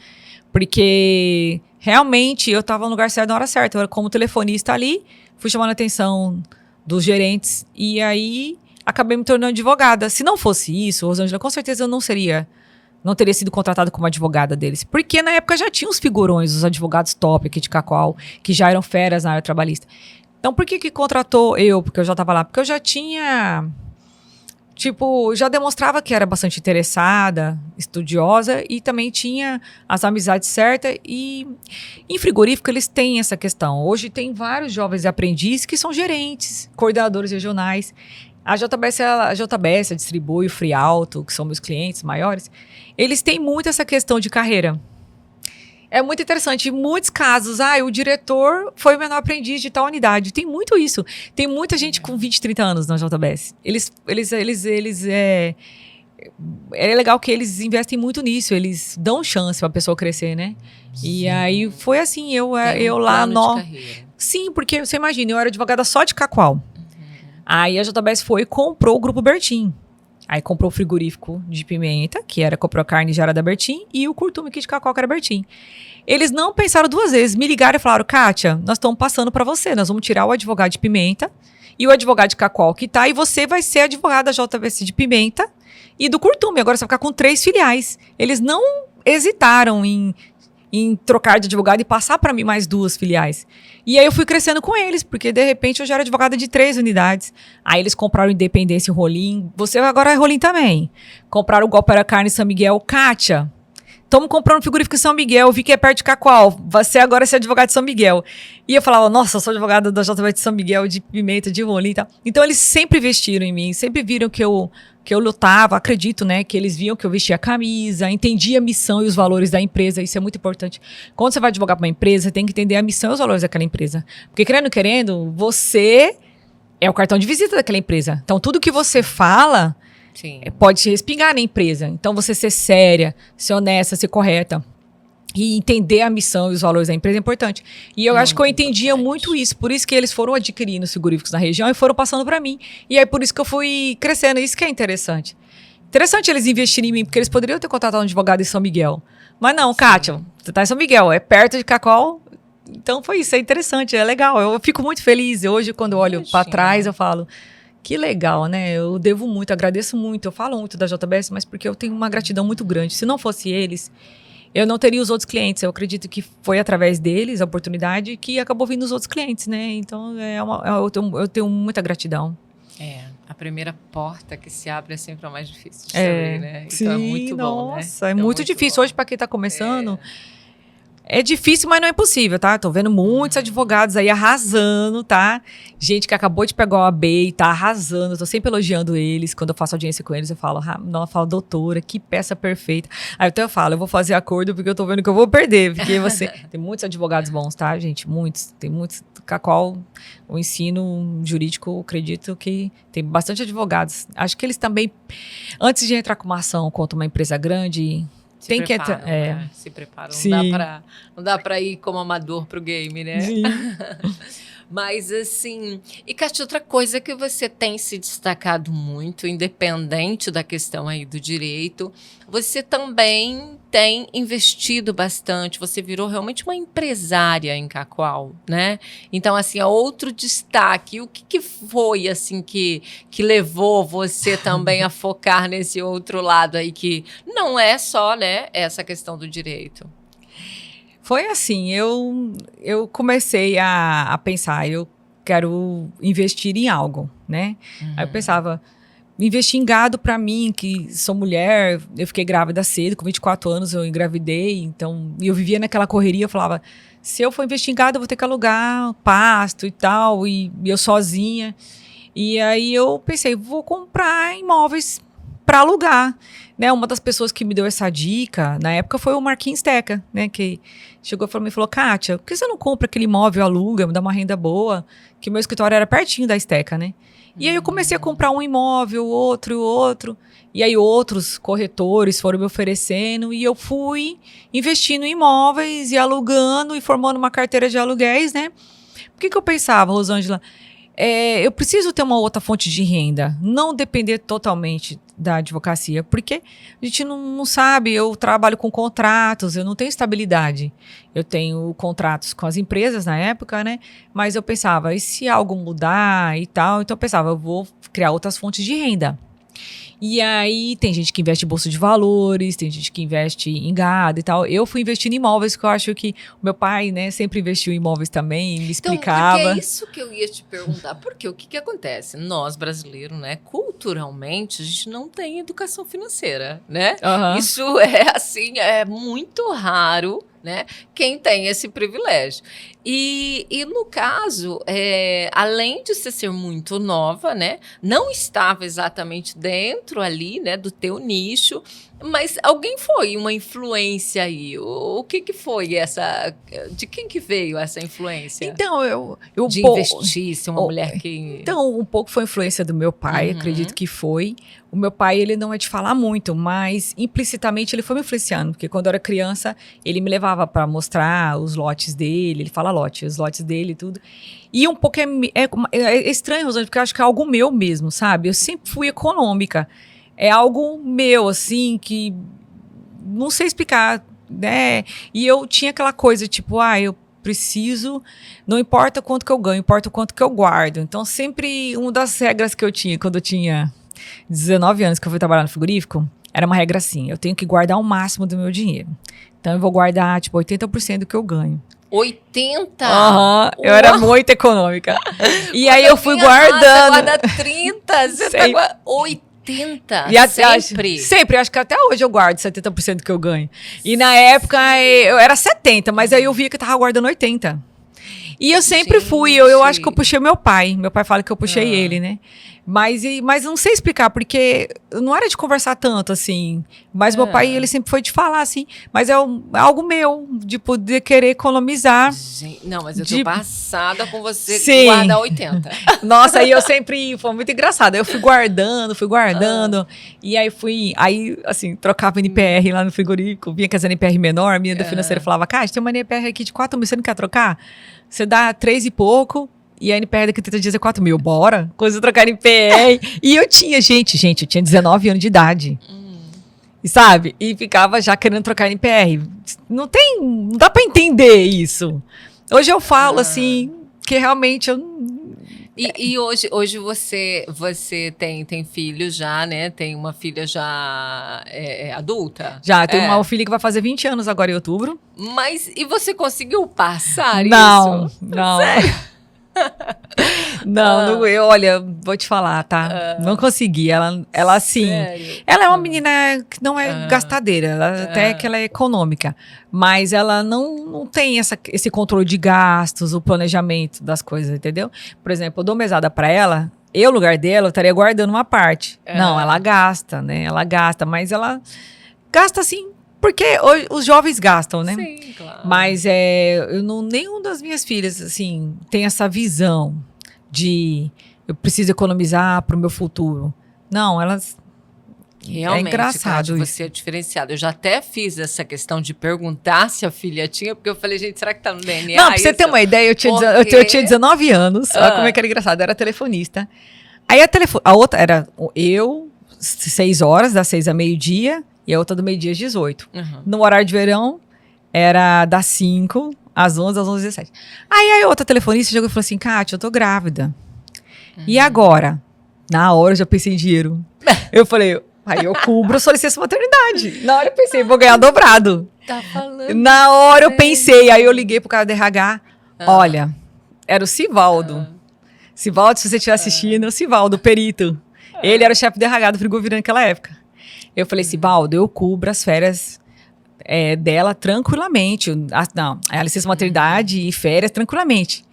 Speaker 2: Porque realmente eu estava no lugar certo na hora certa. Eu era como telefonista ali, fui chamando a atenção dos gerentes e aí acabei me tornando advogada. Se não fosse isso, Rosângela, com certeza eu não teria sido contratada como advogada deles. Porque na época já tinha os figurões, os advogados top aqui de Cacoal, que já eram feras na área trabalhista. Então por que contratou eu? Porque eu já estava lá. Porque eu já tinha... já demonstrava que era bastante interessada, estudiosa e também tinha as amizades certas. E em frigorífico eles têm essa questão. Hoje tem vários jovens aprendizes que são gerentes, coordenadores regionais. A JBS, a Distribui, o Frialto, que são meus clientes maiores, eles têm muito essa questão de carreira. É muito interessante. Em muitos casos, o diretor foi o menor aprendiz de tal unidade. Tem muito isso. Tem muita gente com 20, 30 anos na JBS. É legal que eles investem muito nisso. Eles dão chance para a pessoa crescer, né? Sim. E aí foi assim, eu lá... Sim, porque você imagina, eu era advogada só de Cacoal. Aí a JBS foi e comprou o Grupo Bertin. Aí comprou o frigorífico de Pimenta, que comprou a carne já era da Bertin, e o curtume aqui de Cacoal, que era Bertin. Eles não pensaram 2 vezes, me ligaram e falaram, Kátia, nós estamos passando para você, nós vamos tirar o advogado de Pimenta e o advogado de Cacoal que tá, e você vai ser advogado da JBS de Pimenta e do curtume, agora você vai ficar com 3 filiais. Eles não hesitaram em trocar de advogado e passar para mim mais 2 filiais. E aí eu fui crescendo com eles, porque de repente eu já era advogada de 3 unidades. Aí eles compraram Independência e Rolim. Você agora é Rolim também. Compraram o Guaporé Carne São Miguel. Kátia, estamos comprando frigorífico em São Miguel. Vi que é perto de Cacoal. Você agora é advogada de São Miguel. E eu falava, nossa, eu sou advogada da JBS de São Miguel, de Pimenta, de Rolim e tal. Então eles sempre investiram em mim, sempre viram que eu lutava, acredito, né, que eles viam que eu vestia a camisa, entendia a missão e os valores da empresa, isso é muito importante. Quando você vai advogar para uma empresa, você tem que entender a missão e os valores daquela empresa. Porque, querendo, você é o cartão de visita daquela empresa. Então, tudo que você fala pode te respingar na empresa. Então, você ser séria, ser honesta, ser correta e entender a missão e os valores da empresa é importante. E eu acho que eu entendia muito isso. Por isso que eles foram adquirindo os frigoríficos na região e foram passando para mim. E aí, por isso que eu fui crescendo. Isso que é interessante. Interessante eles investirem em mim, porque eles poderiam ter contratado um advogado em São Miguel. Mas não, Kátia, você tá em São Miguel, é perto de Cacoal. Então, foi isso. É interessante, é legal. Eu fico muito feliz. Hoje, quando eu olho para trás, eu falo... Que legal, né? Eu devo muito, agradeço muito. Eu falo muito da JBS, mas porque eu tenho uma gratidão muito grande. Se não fosse eles... eu não teria os outros clientes. Eu acredito que foi através deles, a oportunidade, que acabou vindo os outros clientes, né? Então, eu tenho muita gratidão.
Speaker 1: A primeira porta que se abre é sempre a mais difícil de saber, né? Então
Speaker 2: sim,
Speaker 1: é muito bom, né?
Speaker 2: Nossa, é muito difícil. Bom. Hoje, para quem está começando... É difícil, mas não é impossível, tá? Tô vendo muitos advogados aí arrasando, tá? Gente que acabou de pegar o AB e tá arrasando. Tô sempre elogiando eles. Quando eu faço audiência com eles, eu falo, doutora, que peça perfeita. Aí até eu falo, eu vou fazer acordo porque eu tô vendo que eu vou perder. Porque você... Tem muitos advogados bons, tá, gente? Muitos. Tem muitos. Cacoal, o ensino jurídico, acredito que tem bastante advogados. Acho que eles também, antes de entrar com uma ação contra uma empresa grande... tem que
Speaker 1: preparam, né? Se preparam.
Speaker 2: Sim.
Speaker 1: Não dá pra ir como amador pro game, né?
Speaker 2: Sim.
Speaker 1: Mas assim, e Kátia, outra coisa que você tem se destacado muito, independente da questão aí do direito, você também tem investido bastante, você virou realmente uma empresária em Cacoal, né? Então, assim, é outro destaque. O que foi, assim, que levou você também a focar nesse outro lado aí, que não é só, né, essa questão do direito?
Speaker 2: Foi assim, eu comecei a pensar, eu quero investir em algo, né? Aí eu pensava, investir em gado para mim, que sou mulher, eu fiquei grávida cedo, com 24 anos eu engravidei, então eu vivia naquela correria, eu falava, se eu for investir em gado, eu vou ter que alugar pasto e tal, e eu sozinha. E aí eu pensei, vou comprar imóveis para alugar, né? Uma das pessoas que me deu essa dica na época foi o Marquinhos Teca, né? Que chegou para mim e falou, Kátia, por que você não compra aquele imóvel, aluga, me dá uma renda boa? Que o meu escritório era pertinho da Esteca, né? E aí eu comecei a comprar um imóvel, outro. E aí outros corretores foram me oferecendo e eu fui investindo em imóveis e alugando e formando uma carteira de aluguéis, né? Por que eu pensava, Rosângela? Eu preciso ter uma outra fonte de renda, não depender totalmente da advocacia, porque a gente não sabe, eu trabalho com contratos, eu não tenho estabilidade. Eu tenho contratos com as empresas na época, né? Mas eu pensava, e se algo mudar e tal? Então eu pensava, eu vou criar outras fontes de renda. E aí tem gente que investe em bolsa de valores, tem gente que investe em gado e tal. Eu fui investindo em imóveis, que eu acho que o meu pai, né, sempre investiu em imóveis também, me explicava.
Speaker 1: Então, porque é isso que eu ia te perguntar. Porque o que acontece? Nós, brasileiros, né, culturalmente, a gente não tem educação financeira, né? Isso é, assim, é muito raro, né? Quem tem esse privilégio. E no caso, além de você ser muito nova, né? Não estava exatamente dentro ali, né? Do teu nicho, mas alguém foi uma influência aí. O que foi essa? De quem que veio essa influência?
Speaker 2: Então, eu
Speaker 1: de investir, ser uma mulher que...
Speaker 2: Então, um pouco foi influência do meu pai, acredito que foi. O meu pai, ele não é de falar muito, mas implicitamente ele foi me influenciando, porque quando eu era criança, ele me levava para mostrar os lotes dele, ele fala lote, os lotes dele e tudo. E um pouco é estranho, Rosângela, porque eu acho que é algo meu mesmo, sabe? Eu sempre fui econômica. É algo meu, assim, que não sei explicar, né? E eu tinha aquela coisa, tipo, eu preciso, não importa quanto que eu ganho, importa o quanto que eu guardo. Então, sempre, uma das regras que eu tinha, quando eu tinha 19 anos, que eu fui trabalhar no frigorífico, era uma regra assim, eu tenho que guardar o máximo do meu dinheiro. Então, eu vou guardar, tipo, 80% do que eu ganho.
Speaker 1: 80?
Speaker 2: Eu era muito econômica. E aí, eu fui guardando.
Speaker 1: Você guarda 30, você tá guardando 80. Sempre?
Speaker 2: Sempre, acho que até hoje eu guardo 70% do que eu ganho. E na época eu era 70, mas aí eu via que eu tava guardando 80. E eu sempre fui, eu acho que eu puxei meu pai. Meu pai fala que eu puxei ele, né? Mas não sei explicar, porque não era de conversar tanto, assim. Mas meu pai, ele sempre foi de falar, assim. Mas é algo meu, de poder querer economizar.
Speaker 1: Gente, não, mas eu tô passada com você
Speaker 2: Sim.
Speaker 1: guardar 80.
Speaker 2: Nossa, aí eu sempre... Foi muito engraçado. Eu fui guardando. E aí assim, trocava NPR lá no frigorífico. Vinha com as NPR menor, a menina da financeira falava, Kátia, tem uma NPR aqui de 4 mil, você não quer trocar? Você dá 3 e pouco... E a NPR daqui 30 dias é 4 mil. Bora? Coisa de trocar NPR. E eu tinha, gente, eu tinha 19 anos de idade. E sabe? E ficava já querendo trocar NPR. Não dá pra entender isso. Hoje eu falo assim, que realmente eu...
Speaker 1: E hoje você tem filho já, né? Tem uma filha já adulta?
Speaker 2: Já, tem uma filha que vai fazer 20 anos agora em outubro.
Speaker 1: Mas, e você conseguiu passar isso?
Speaker 2: Não. Sério? Não, olha, vou te falar, tá? Não consegui. Ela assim,
Speaker 1: sério?
Speaker 2: Ela é uma menina que não é gastadeira, até que ela é econômica, mas ela não tem esse controle de gastos, o planejamento das coisas, entendeu? Por exemplo, eu dou mesada pra ela, no lugar dela, eu estaria guardando uma parte. Não, ela gasta, né? Ela gasta, mas ela gasta assim, porque os jovens gastam, né?
Speaker 1: Sim, claro.
Speaker 2: Mas nenhum das minhas filhas, assim, tem essa visão de eu preciso economizar para o meu futuro. Não, elas
Speaker 1: Realmente,
Speaker 2: é engraçado
Speaker 1: Kátia,
Speaker 2: isso.
Speaker 1: você é diferenciado. Eu já até fiz essa questão de perguntar se a filha tinha, porque eu falei, gente, será que tá no DNA?
Speaker 2: Não, pra você ter uma ideia, eu tinha 19 anos. Olha como é que era engraçado. Eu era telefonista. Aí a outra era eu, 6 horas, das 6 a meio-dia, e a outra do meio-dia às 18.
Speaker 1: Uhum.
Speaker 2: No horário de verão, era das 5 às 11, às 11h17. Aí a outra telefonista chegou e falou assim, Kátia, eu tô grávida. E agora? Na hora eu já pensei em dinheiro. Eu falei, aí eu cubro sua licença maternidade. Na hora eu pensei, vou ganhar dobrado.
Speaker 1: Tá falando.
Speaker 2: Na hora eu pensei, aí eu liguei pro cara do RH. Olha, era o Sivaldo. Sivaldo, se você estiver assistindo, o Sivaldo, o perito. Ele era o chefe do RH do Frigovirã naquela época. Eu falei, Sivaldo, eu cubro as férias dela tranquilamente. A licença maternidade e férias tranquilamente.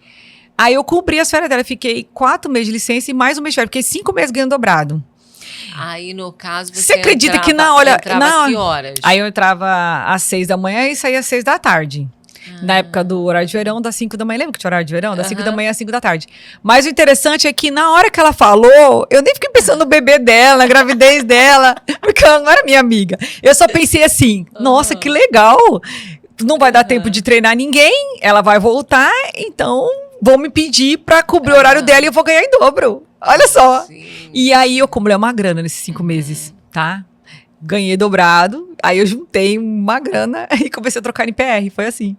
Speaker 2: Aí eu cobri as férias dela, fiquei 4 meses de licença e mais um mês de férias, fiquei 5 meses ganhando dobrado.
Speaker 1: Aí, no caso,
Speaker 2: Você acredita que na hora...
Speaker 1: entrava que horas?
Speaker 2: Aí eu entrava às 6 da manhã e saía às 6 da tarde. Na época do horário de verão, das 5 da manhã. Lembra que tinha horário de verão? Das 5 da manhã às 5 da tarde. Mas o interessante é que na hora que ela falou, eu nem fiquei pensando no bebê dela, na gravidez dela, porque ela não era minha amiga. Eu só pensei assim, nossa, que legal. Não vai dar tempo de treinar ninguém, ela vai voltar, então vou me pedir pra cobrir o horário dela e eu vou ganhar em dobro. Olha só.
Speaker 1: Sim.
Speaker 2: E aí eu acumulei uma grana nesses 5 meses, tá? Ganhei dobrado, aí eu juntei uma grana e comecei a trocar em PR, foi assim.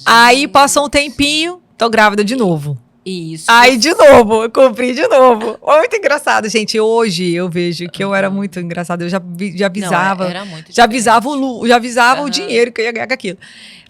Speaker 2: Aí passou um tempinho, tô grávida de novo.
Speaker 1: Isso.
Speaker 2: Aí de novo, eu cumpri de novo. Muito engraçado, gente. Hoje eu vejo que eu era muito engraçado, eu já avisava.
Speaker 1: Não, era muito
Speaker 2: já avisava o
Speaker 1: Aham.
Speaker 2: dinheiro que eu ia ganhar com aquilo.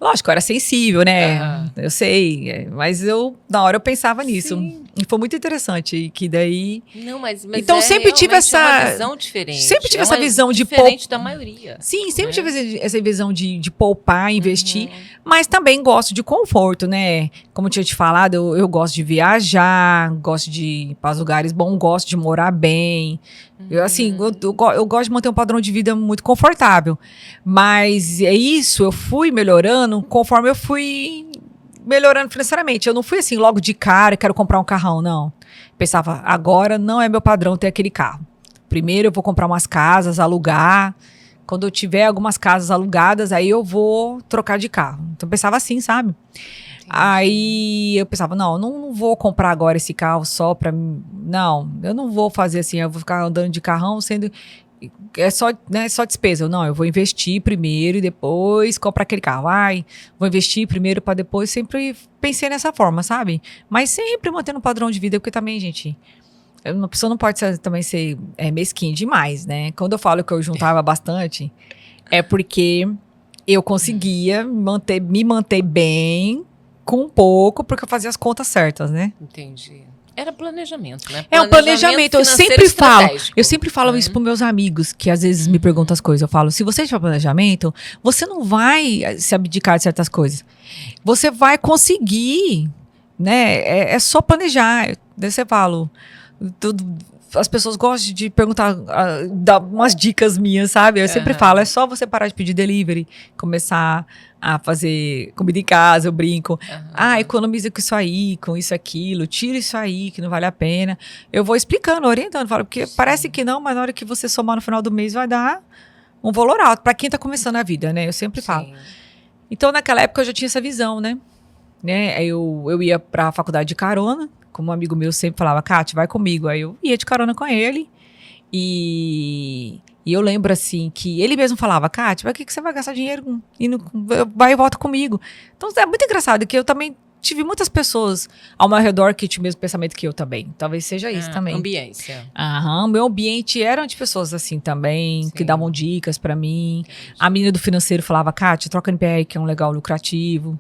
Speaker 2: Lógico, eu era sensível, né?
Speaker 1: Aham.
Speaker 2: Eu sei, mas na hora eu pensava nisso.
Speaker 1: Sim.
Speaker 2: E foi muito interessante, que daí...
Speaker 1: Não, mas
Speaker 2: Então, sempre tive
Speaker 1: realmente
Speaker 2: essa-
Speaker 1: uma visão diferente.
Speaker 2: sempre tive
Speaker 1: É
Speaker 2: essa
Speaker 1: uma
Speaker 2: visão de
Speaker 1: diferente da maioria.
Speaker 2: Sim, sempre
Speaker 1: Né?
Speaker 2: tive essa visão de poupar, investir,
Speaker 1: Uhum.
Speaker 2: mas também gosto de conforto, né? Como eu tinha te falado, eu gosto de viajar, gosto de ir para os lugares bons, gosto de morar bem. Eu gosto de manter um padrão de vida muito confortável. Mas é isso, eu fui melhorando conforme eu fui melhorando financeiramente. Eu não fui assim, logo de cara, quero comprar um carrão, não. Pensava, agora não é meu padrão ter aquele carro. Primeiro eu vou comprar umas casas, alugar. Quando eu tiver algumas casas alugadas, aí eu vou trocar de carro. Então eu pensava assim, sabe? Aí eu pensava, não vou comprar agora esse carro só pra mim. Não, eu não vou fazer assim, eu vou ficar andando de carrão sendo... É só, né, só despesa. Não, eu vou investir primeiro e depois comprar aquele carro. Vou investir primeiro para depois. Sempre pensei nessa forma, sabe? Mas sempre mantendo um padrão de vida, porque também, gente... Uma pessoa não pode também ser mesquinha demais, né? Quando eu falo que eu juntava bastante, é porque eu conseguia me manter bem com pouco, porque eu fazia as contas certas, né?
Speaker 1: Entendi. Era planejamento, né?
Speaker 2: É um planejamento. Eu sempre falo isso
Speaker 1: Uhum.
Speaker 2: para meus amigos, que às vezes me perguntam as coisas. Eu falo, se você tiver planejamento, você não vai se abdicar de certas coisas. Você vai conseguir, né? É só planejar. Daí você fala... As pessoas gostam de perguntar, dar umas dicas minhas, sabe? Eu sempre falo, é só você parar de pedir delivery, começar a fazer comida em casa, eu brinco. Economiza com isso aí, com isso, aquilo, tira isso aí, que não vale a pena. Eu vou explicando, orientando, falo, porque parece que não, mas na hora que você somar no final do mês vai dar um valor alto, pra quem tá começando a vida, né? Eu sempre falo. Então, naquela época, eu já tinha essa visão, né? Eu ia pra faculdade de carona, como um amigo meu sempre falava, Kátia, vai comigo. Aí eu ia de carona com ele. E eu lembro, assim, que ele mesmo falava, Kátia, pra que você vai gastar dinheiro vai e volta comigo? Então, é muito engraçado que eu também tive muitas pessoas ao meu redor que tinham o mesmo pensamento que eu também. Talvez seja isso também.
Speaker 1: Ambiência.
Speaker 2: Meu ambiente eram de pessoas assim também, que davam dicas pra mim. A menina do financeiro falava, Kátia, troca NPR, que é um legal lucrativo,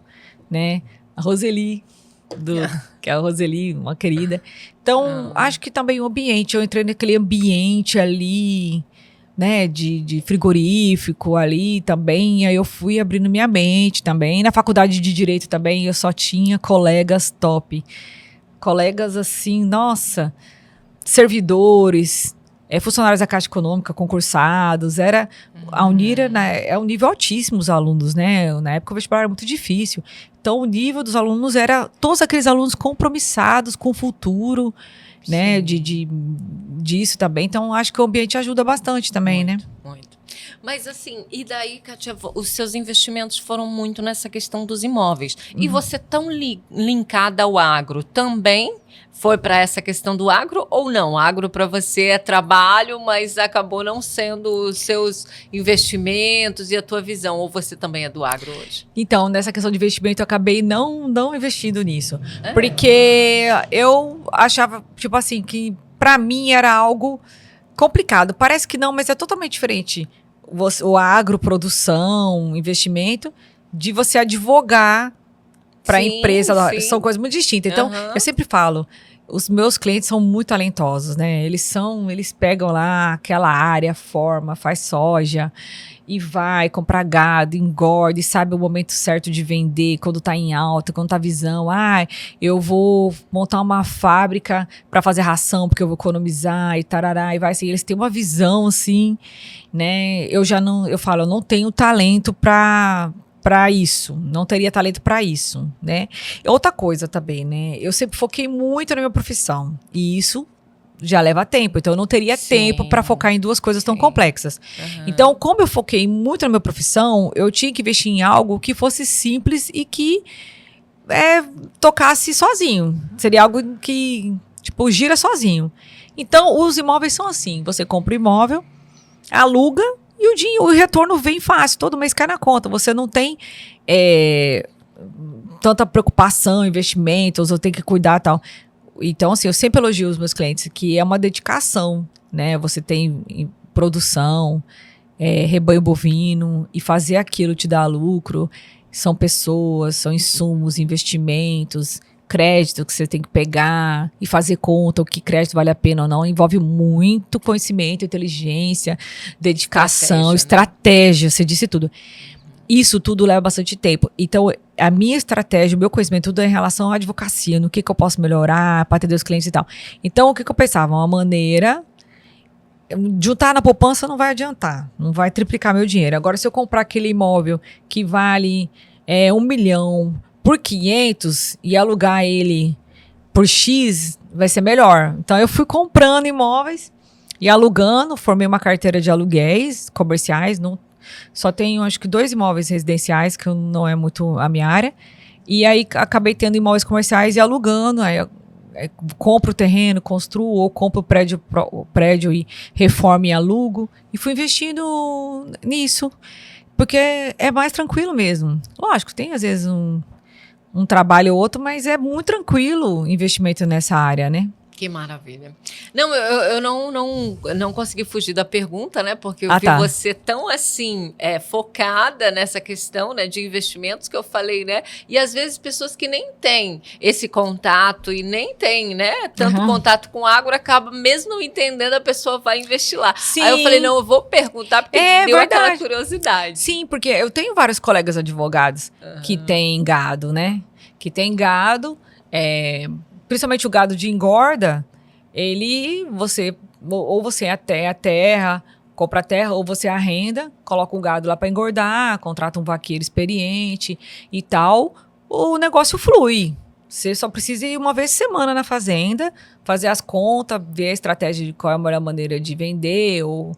Speaker 2: né? A Roseli, que é a Roseli, uma querida. Então, acho que também o ambiente, eu entrei naquele ambiente ali, né, de frigorífico ali também, aí eu fui abrindo minha mente também. Na faculdade de Direito também, eu só tinha colegas top. Colegas assim, nossa, servidores, funcionários da Caixa Econômica, concursados, a Unira, né, é um nível altíssimo os alunos, né? Na época o vestibular era muito difícil. Então, o nível dos alunos era todos aqueles alunos compromissados com o futuro, né? Disso também. Então, acho que o ambiente ajuda bastante também,
Speaker 1: muito,
Speaker 2: né?
Speaker 1: Muito. Mas assim, e daí, Kátia, os seus investimentos foram muito nessa questão dos imóveis. E você tão linkada ao agro também foi para essa questão do agro ou não? Agro para você é trabalho, mas acabou não sendo os seus investimentos e a tua visão. Ou você também é do agro hoje?
Speaker 2: Então, nessa questão de investimento, eu acabei não investindo nisso. Porque eu achava, tipo assim, que para mim era algo complicado. Parece que não, mas é totalmente diferente. O agroprodução, investimento, de você advogar para a empresa. São coisas muito distintas. Então, eu sempre falo, os meus clientes são muito talentosos, né? Eles pegam lá aquela área, forma, faz soja e vai comprar gado, engorda e sabe o momento certo de vender, quando tá em alta, quando tá visão. Eu vou montar uma fábrica para fazer ração, porque eu vou economizar e tarará, e vai assim. Eles têm uma visão, assim, né? Eu não tenho talento para isso, não teria talento para isso, né? Outra coisa também, né? Eu sempre foquei muito na minha profissão, e isso já leva tempo, então eu não teria tempo para focar em duas coisas tão complexas. Então, como eu foquei muito na minha profissão, eu tinha que investir em algo que fosse simples e que tocasse sozinho. Seria algo que, tipo, gira sozinho. Então, os imóveis são assim, você compra o imóvel, aluga, e o retorno vem fácil, todo mês cai na conta. Você não tem tanta preocupação, investimentos, ou tem que cuidar e tal. Então, assim, eu sempre elogio os meus clientes, que é uma dedicação, né? Você tem produção, rebanho bovino, e fazer aquilo te dá lucro. São pessoas, são insumos, investimentos, crédito que você tem que pegar e fazer conta, o que crédito vale a pena ou não. Envolve muito conhecimento, inteligência, dedicação, estratégia, você disse tudo. Isso tudo leva bastante tempo. Então, a minha estratégia, o meu conhecimento, tudo é em relação à advocacia, no que eu posso melhorar para atender os clientes e tal. Então, o que eu pensava? Uma maneira... Juntar na poupança não vai adiantar, não vai triplicar meu dinheiro. Agora, se eu comprar aquele imóvel que vale 1 milhão por 500 e alugar ele por X, vai ser melhor. Então, eu fui comprando imóveis e alugando, formei uma carteira de aluguéis comerciais, só tenho, acho que 2 imóveis residenciais, que não é muito a minha área. E aí, acabei tendo imóveis comerciais e alugando. Aí, compro o terreno, construo, ou compro o prédio e reformo e alugo. E fui investindo nisso, porque é mais tranquilo mesmo. Lógico, tem às vezes um trabalho ou outro, mas é muito tranquilo o investimento nessa área, né?
Speaker 1: Que maravilha. Não, eu não consegui fugir da pergunta, né? Porque eu vi você tão assim, focada nessa questão, né, de investimentos, que eu falei, né? E às vezes pessoas que nem têm esse contato e nem têm, né, tanto contato com agro, acaba mesmo não entendendo, a pessoa vai investir lá.
Speaker 2: Sim.
Speaker 1: Aí eu falei, não, eu vou perguntar, porque deu aquela curiosidade.
Speaker 2: Sim, porque eu tenho vários colegas advogados que têm gado, né? Que têm gado, principalmente o gado de engorda, ou você até a terra, compra a terra, ou você arrenda, coloca o gado lá para engordar, contrata um vaqueiro experiente e tal, o negócio flui. Você só precisa ir uma vez por semana na fazenda, fazer as contas, ver a estratégia de qual é a melhor maneira de vender, ou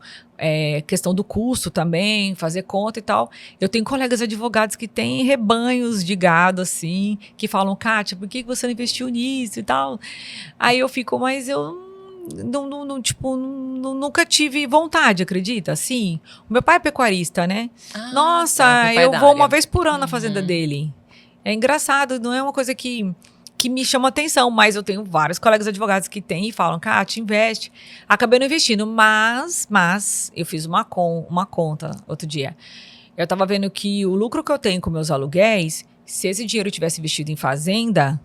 Speaker 2: questão do custo também, fazer conta e tal. Eu tenho colegas advogados que têm rebanhos de gado, assim, que falam, Kátia, por que você não investiu nisso e tal? Aí eu fico, mas eu nunca tive vontade, acredita? Assim, o meu pai é pecuarista, né? Nossa, eu vou uma vez por ano na fazenda dele. É engraçado, não é uma coisa que me chama atenção, mas eu tenho vários colegas advogados que têm e falam, Kátia, investe. Acabei não investindo, mas eu fiz uma conta outro dia. Eu estava vendo que o lucro que eu tenho com meus aluguéis, se esse dinheiro tivesse investido em fazenda,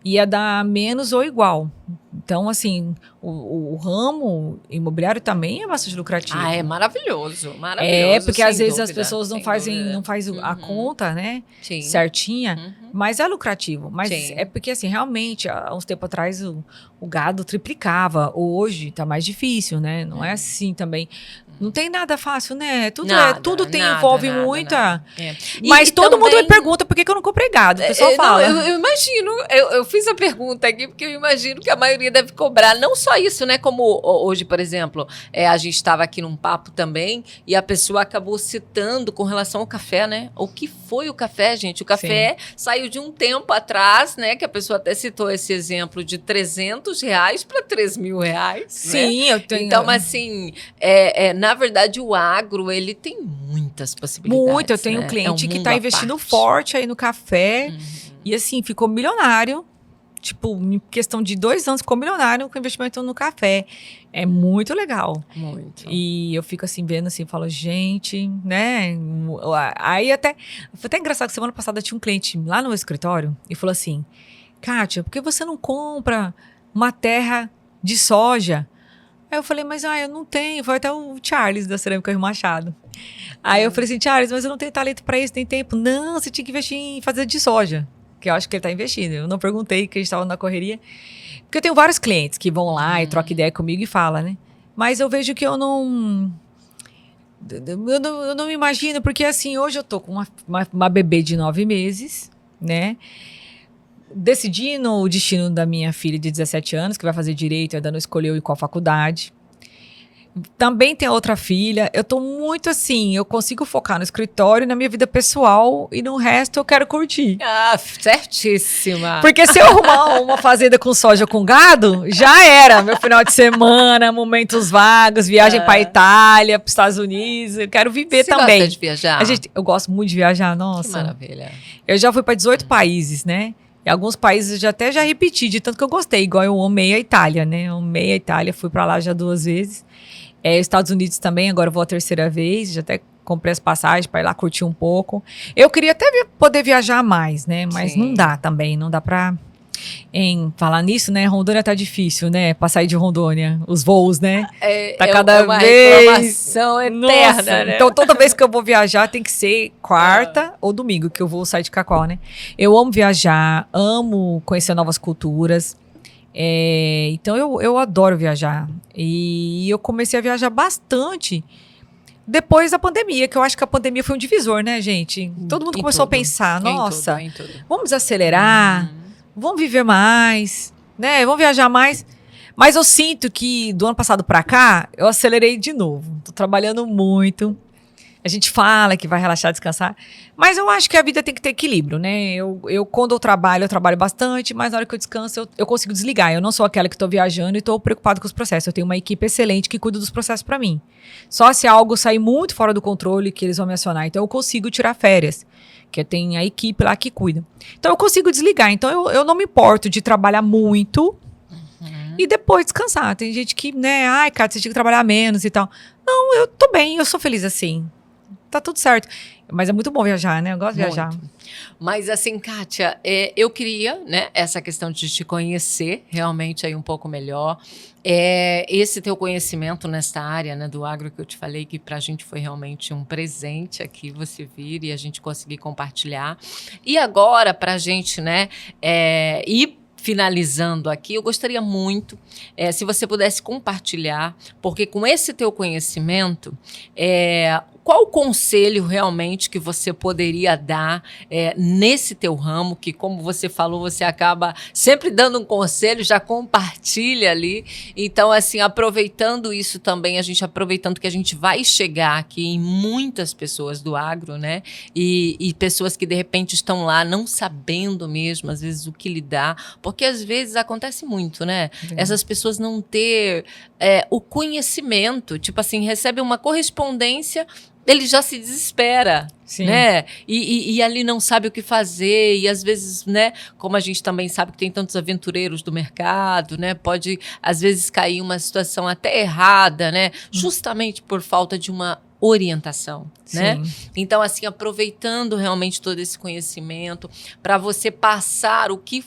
Speaker 2: ia dar menos ou igual. Então, assim, o ramo imobiliário também é bastante lucrativo.
Speaker 1: É maravilhoso, maravilhoso.
Speaker 2: Porque às vezes as pessoas não fazem a conta, né? Sim. Certinha, mas é lucrativo. Mas é porque, assim, realmente, há uns tempos atrás o gado triplicava. Hoje tá mais difícil, né? Não é assim também. Não tem nada fácil, né?
Speaker 1: Nada,
Speaker 2: Envolve
Speaker 1: nada,
Speaker 2: muita.
Speaker 1: nada. É.
Speaker 2: Mas
Speaker 1: E
Speaker 2: todo mundo
Speaker 1: também-
Speaker 2: me pergunta por que eu não comprei gado. O pessoal fala.
Speaker 1: Não, eu imagino, eu fiz a pergunta aqui porque eu imagino que a maioria deve cobrar. Não só isso, né? Como hoje, por exemplo, a gente estava aqui num papo também e a pessoa acabou citando com relação ao café, né? O que foi o café, gente? O café saiu de um tempo atrás, né? Que a pessoa até citou esse exemplo de R$300 para R$3.000.
Speaker 2: Sim,
Speaker 1: né?
Speaker 2: eu tenho.
Speaker 1: Então, assim, na verdade, o agro, ele tem muitas possibilidades.
Speaker 2: Muito, eu tenho
Speaker 1: né?
Speaker 2: um cliente
Speaker 1: um
Speaker 2: que
Speaker 1: mundo
Speaker 2: está
Speaker 1: à
Speaker 2: investindo
Speaker 1: parte.
Speaker 2: forte aí no café.
Speaker 1: Uhum.
Speaker 2: E assim, ficou milionário. Tipo, em questão de 2 anos, ficou milionário com investimento no café. É muito legal.
Speaker 1: Muito.
Speaker 2: E eu fico assim, vendo assim, falo, gente, né? Aí até. Foi até engraçado que semana passada tinha um cliente lá no meu escritório e falou assim: Kátia, por que você não compra uma terra de soja? Aí eu falei, mas eu não tenho. Foi até o Charles da Cerâmica Rio Machado. Aí eu falei assim, Charles, mas eu não tenho talento para isso, nem tempo. Não, você tinha que investir em fazer de soja. Que eu acho que ele tá investindo. Eu não perguntei, que a gente tava na correria. Porque eu tenho vários clientes que vão lá e trocam ideia comigo e falam, né? Mas eu vejo que eu não me imagino, porque assim, hoje eu tô com uma bebê de 9 meses, né? Decidindo o destino da minha filha de 17 anos, que vai fazer direito, ainda não escolheu em qual faculdade. Também tem a outra filha. Eu tô muito assim, eu consigo focar no escritório, na minha vida pessoal e no resto eu quero curtir.
Speaker 1: Ah, certíssima.
Speaker 2: Porque se eu arrumar uma fazenda com soja com gado, já era. Meu final de semana, momentos vagos, viagem pra Itália, pros Estados Unidos. Eu quero viver
Speaker 1: Você
Speaker 2: também.
Speaker 1: gosta de viajar?
Speaker 2: Eu gosto muito de viajar, nossa.
Speaker 1: Que maravilha.
Speaker 2: Eu já fui para 18 países, né? E alguns países eu já repeti, de tanto que eu gostei. Igual eu amei a Itália, né? Eu amei a Itália, fui para lá já 2 vezes. Estados Unidos também, agora eu vou a 3ª vez. Já até comprei as passagens para ir lá curtir um pouco. Eu queria até poder viajar mais, né? Mas
Speaker 1: Sim.
Speaker 2: não dá também, não dá para... falar nisso, né? Rondônia tá difícil, né? Pra sair de Rondônia, os voos, né? Tá cada
Speaker 1: uma
Speaker 2: vez...
Speaker 1: reclamação eterna,
Speaker 2: Nossa,
Speaker 1: né?
Speaker 2: então toda vez que eu vou viajar tem que ser quarta ou domingo, que eu vou sair de Cacoal, né? Eu amo viajar, amo conhecer novas culturas. Então eu adoro viajar. E eu comecei a viajar bastante depois da pandemia, que eu acho que a pandemia foi um divisor, né, gente? Todo mundo começou a pensar, nossa,
Speaker 1: Em tudo.
Speaker 2: vamos desacelerar, vamos viver mais, né? Vamos viajar mais. Mas eu sinto que do ano passado pra cá, eu acelerei de novo. Tô trabalhando muito. A gente fala que vai relaxar, descansar. Mas eu acho que a vida tem que ter equilíbrio, né? Quando eu trabalho bastante, mas na hora que eu descanso, eu consigo desligar. Eu não sou aquela que tô viajando e tô preocupado com os processos. Eu tenho uma equipe excelente que cuida dos processos pra mim. Só se algo sair muito fora do controle que eles vão me acionar. Então eu consigo tirar férias, que tem a equipe lá que cuida. Então eu consigo desligar. Então eu não me importo de trabalhar muito e depois descansar. Tem gente que, né? Ai, cara, você tinha que trabalhar menos e tal. Não, eu tô bem, eu sou feliz assim. Tá tudo certo. Mas é muito bom viajar, né? Eu gosto de viajar.
Speaker 1: Mas assim, Kátia, eu queria, né, essa questão de te conhecer realmente aí um pouco melhor. Esse teu conhecimento nesta área, né, do agro que eu te falei, que pra gente foi realmente um presente aqui, você vir e a gente conseguir compartilhar. E agora, pra gente, né, ir finalizando aqui, eu gostaria muito, se você pudesse compartilhar, porque com esse teu conhecimento, qual o conselho realmente que você poderia dar nesse teu ramo, que como você falou, você acaba sempre dando um conselho, já compartilha ali. Então, assim, aproveitando isso também, aproveitando que a gente vai chegar aqui em muitas pessoas do agro, né? E pessoas que de repente estão lá não sabendo mesmo, às vezes, o que lidar, porque às vezes acontece muito, né? Essas pessoas não ter o conhecimento, tipo assim, recebe uma correspondência, ele já se desespera,
Speaker 2: Sim.
Speaker 1: né? E ali não sabe o que fazer, e às vezes, né, como a gente também sabe que tem tantos aventureiros do mercado, né, pode às vezes cair uma situação até errada, né, justamente por falta de uma orientação, né? Então, assim, aproveitando realmente todo esse conhecimento para você passar o que,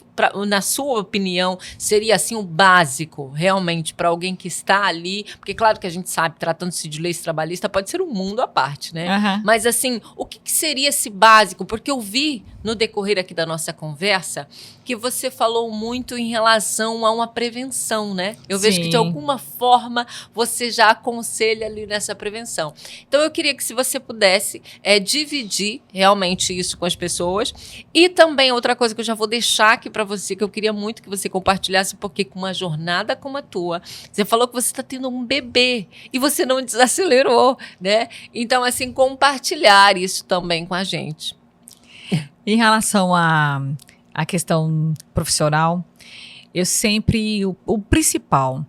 Speaker 1: na sua opinião, seria assim o básico realmente para alguém que está ali, porque claro que a gente sabe, tratando-se de leis trabalhistas, pode ser um mundo à parte, né? Mas assim, o que seria esse básico? Porque eu vi no decorrer aqui da nossa conversa que você falou muito em relação a uma prevenção, né? Eu vejo que de alguma forma você já aconselha ali nessa prevenção. Então eu queria que se você pudesse dividir realmente isso com as pessoas. E também outra coisa que eu já vou deixar aqui para você, que eu queria muito que você compartilhasse, porque com uma jornada como a tua, você falou que você está tendo um bebê e você não desacelerou, né? Então, assim, compartilhar isso também com a gente.
Speaker 2: Em relação à questão profissional, eu sempre, o principal,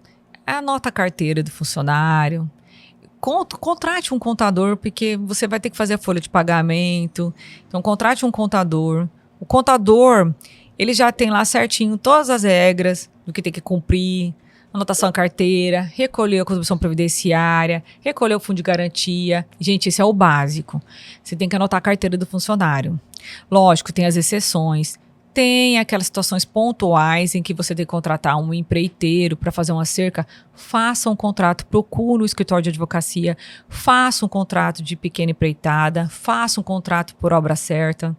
Speaker 2: anota a carteira do funcionário, contrate um contador, porque você vai ter que fazer a folha de pagamento, então contrate um contador. O contador, ele já tem lá certinho todas as regras do que tem que cumprir, anotação à carteira, recolher a contribuição previdenciária, recolher o fundo de garantia. Gente, esse é o básico. Você tem que anotar a carteira do funcionário. Lógico, tem as exceções. Tem aquelas situações pontuais em que você tem que contratar um empreiteiro para fazer uma cerca. Faça um contrato, procure um escritório de advocacia, faça um contrato de pequena empreitada, faça um contrato por obra certa,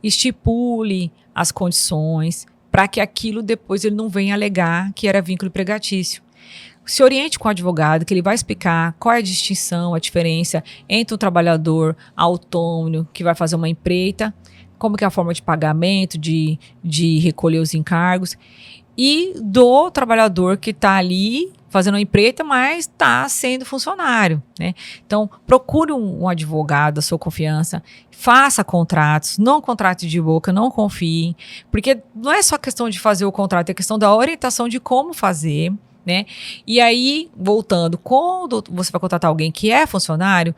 Speaker 2: estipule as condições para que aquilo depois ele não venha alegar que era vínculo empregatício. Se oriente com o advogado, que ele vai explicar qual é a distinção, a diferença entre um trabalhador autônomo que vai fazer uma empreita, como que é a forma de pagamento, de recolher os encargos, e do trabalhador que está ali fazendo uma empreita, mas está sendo funcionário, né? Então, procure um advogado da sua confiança, faça contratos, não contrate de boca, não confie, porque não é só questão de fazer o contrato, é questão da orientação de como fazer, né? E aí, voltando, quando você vai contratar alguém que é funcionário,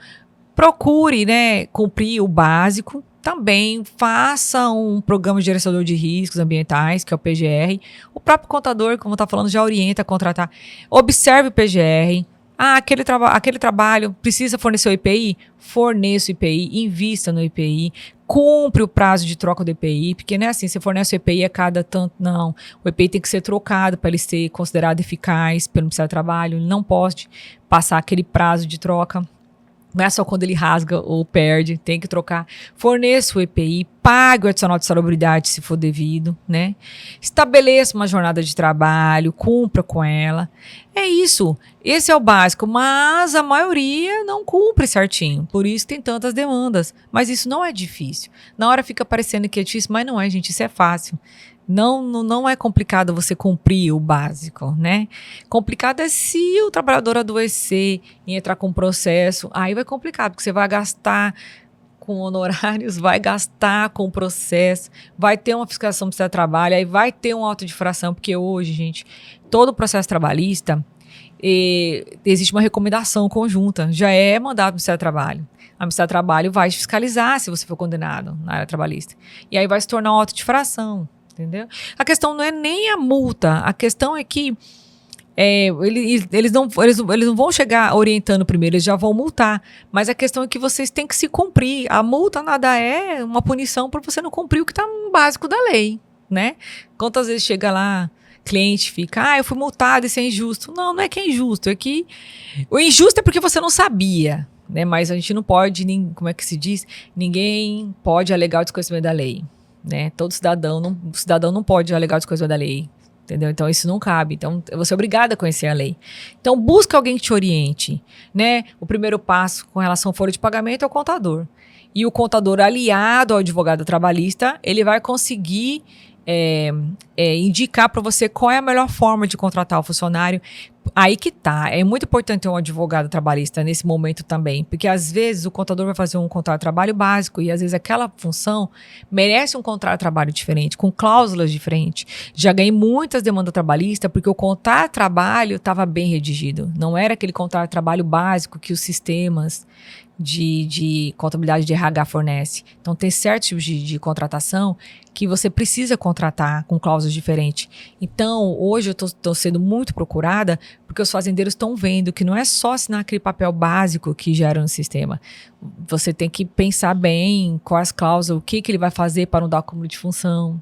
Speaker 2: procure, né, cumprir o básico. Também faça um programa de gerenciador de riscos ambientais, que é o PGR. O próprio contador, como está falando, já orienta a contratar. Observe o PGR. Aquele trabalho precisa fornecer o IPI? Forneça o IPI, invista no IPI, cumpre o prazo de troca do IPI, porque não é assim, você fornece o IPI a cada tanto, não. O IPI tem que ser trocado para ele ser considerado eficaz pelo Ministério do Trabalho, ele não pode passar aquele prazo de troca. Não é só quando ele rasga ou perde, tem que trocar. Forneça o EPI, pague o adicional de salubridade se for devido, né? Estabeleça uma jornada de trabalho, cumpra com ela. É isso, esse é o básico, mas a maioria não cumpre certinho, por isso tem tantas demandas. Mas isso não é difícil. Na hora fica parecendo que é difícil, mas não é, gente, isso é fácil. Não é complicado você cumprir o básico, né? Complicado é se o trabalhador adoecer e entrar com processo, aí vai complicar, porque você vai gastar com honorários, vai gastar com processo, vai ter uma fiscalização do Ministério do Trabalho, aí vai ter uma auto-difração, porque hoje, gente, todo o processo trabalhista, existe uma recomendação conjunta, já é mandado do Ministério do Trabalho. A Ministério do Trabalho vai fiscalizar se você for condenado na área trabalhista. E aí vai se tornar uma auto-difração. Entendeu? A questão não é nem a multa, a questão é que eles não vão chegar orientando primeiro, eles já vão multar, mas a questão é que vocês têm que se cumprir. A multa nada é uma punição por você não cumprir o que está no básico da lei, né? Quantas vezes chega lá, cliente fica, eu fui multado, isso é injusto. Não é que é injusto, é que o injusto é porque você não sabia, né? Mas a gente não pode, como é que se diz? Ninguém pode alegar o desconhecimento da lei. Né? O cidadão não pode alegar desconhecimento da lei, entendeu? Então isso não cabe, então você é obrigado a conhecer a lei. Então busca alguém que te oriente, né? O primeiro passo com relação à folha de pagamento é o contador, e o contador aliado ao advogado trabalhista, ele vai conseguir indicar para você qual é a melhor forma de contratar o funcionário. Aí que tá, é muito importante ter um advogado trabalhista nesse momento também, porque às vezes o contador vai fazer um contrato de trabalho básico e às vezes aquela função merece um contrato de trabalho diferente, com cláusulas diferentes. Já ganhei muitas demandas trabalhistas porque o contrato de trabalho estava bem redigido, não era aquele contrato de trabalho básico que os sistemas de contabilidade de RH fornece. Então tem certos tipos de contratação que você precisa contratar com cláusulas diferentes. Então hoje eu estou sendo muito procurada porque os fazendeiros estão vendo que não é só assinar aquele papel básico que gera no sistema. Você tem que pensar bem quais cláusulas, o que ele vai fazer para não dar acúmulo de função,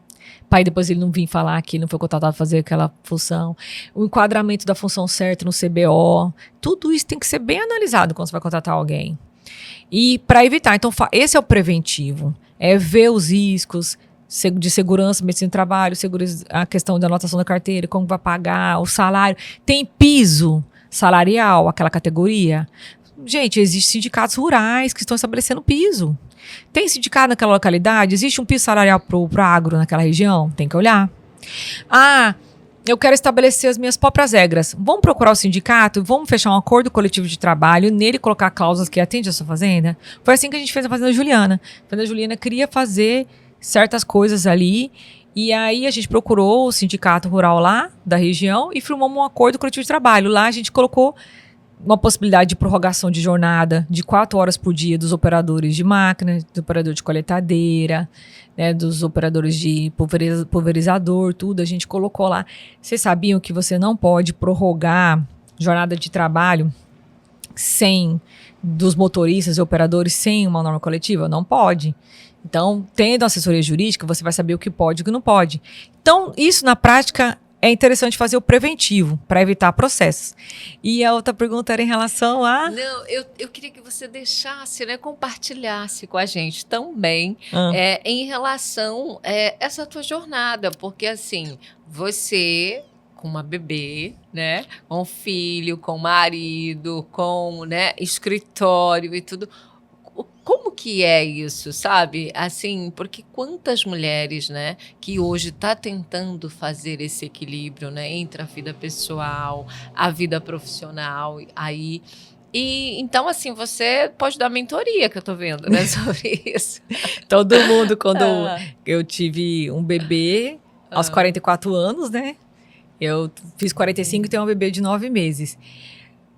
Speaker 2: para aí depois ele não vir falar que ele não foi contratado para fazer aquela função, o enquadramento da função certa no CBO, tudo isso tem que ser bem analisado quando você vai contratar alguém. E para evitar, então esse é o preventivo, ver os riscos de segurança, medicina do trabalho, a questão da anotação da carteira, como vai pagar, o salário. Tem piso salarial, aquela categoria? Gente, existem sindicatos rurais que estão estabelecendo piso. Tem sindicato naquela localidade? Existe um piso salarial para o agro naquela região? Tem que olhar. Eu quero estabelecer as minhas próprias regras. Vamos procurar o sindicato, vamos fechar um acordo coletivo de trabalho, nele colocar cláusulas que atendem a sua fazenda. Foi assim que a gente fez a Fazenda Juliana. A Fazenda Juliana queria fazer certas coisas ali, e aí a gente procurou o sindicato rural lá da região e firmamos um acordo coletivo de trabalho. Lá a gente colocou uma possibilidade de prorrogação de jornada de 4 horas por dia dos operadores de máquina, do operador de coletadeira, né, dos operadores de pulverizador, tudo, a gente colocou lá. Vocês sabiam que você não pode prorrogar jornada de trabalho dos motoristas e operadores sem uma norma coletiva? Não pode. Então, tendo assessoria jurídica, você vai saber o que pode e o que não pode. Então, isso na prática é interessante fazer o preventivo para evitar processos. E a outra pergunta era em relação a...
Speaker 1: Não, eu queria que você deixasse, né, compartilhasse com a gente também em relação a essa tua jornada, porque assim, você com uma bebê, né, com um filho, com marido, com, né, escritório e tudo... Como que é isso, sabe? Assim, porque quantas mulheres, né, que hoje tá tentando fazer esse equilíbrio, né, entre a vida pessoal, a vida profissional, aí... E então, assim, você pode dar mentoria, que eu tô vendo, né, sobre isso.
Speaker 2: Todo mundo, quando eu tive um bebê, aos 44 anos, né, eu fiz 45 e tenho um bebê de 9 meses.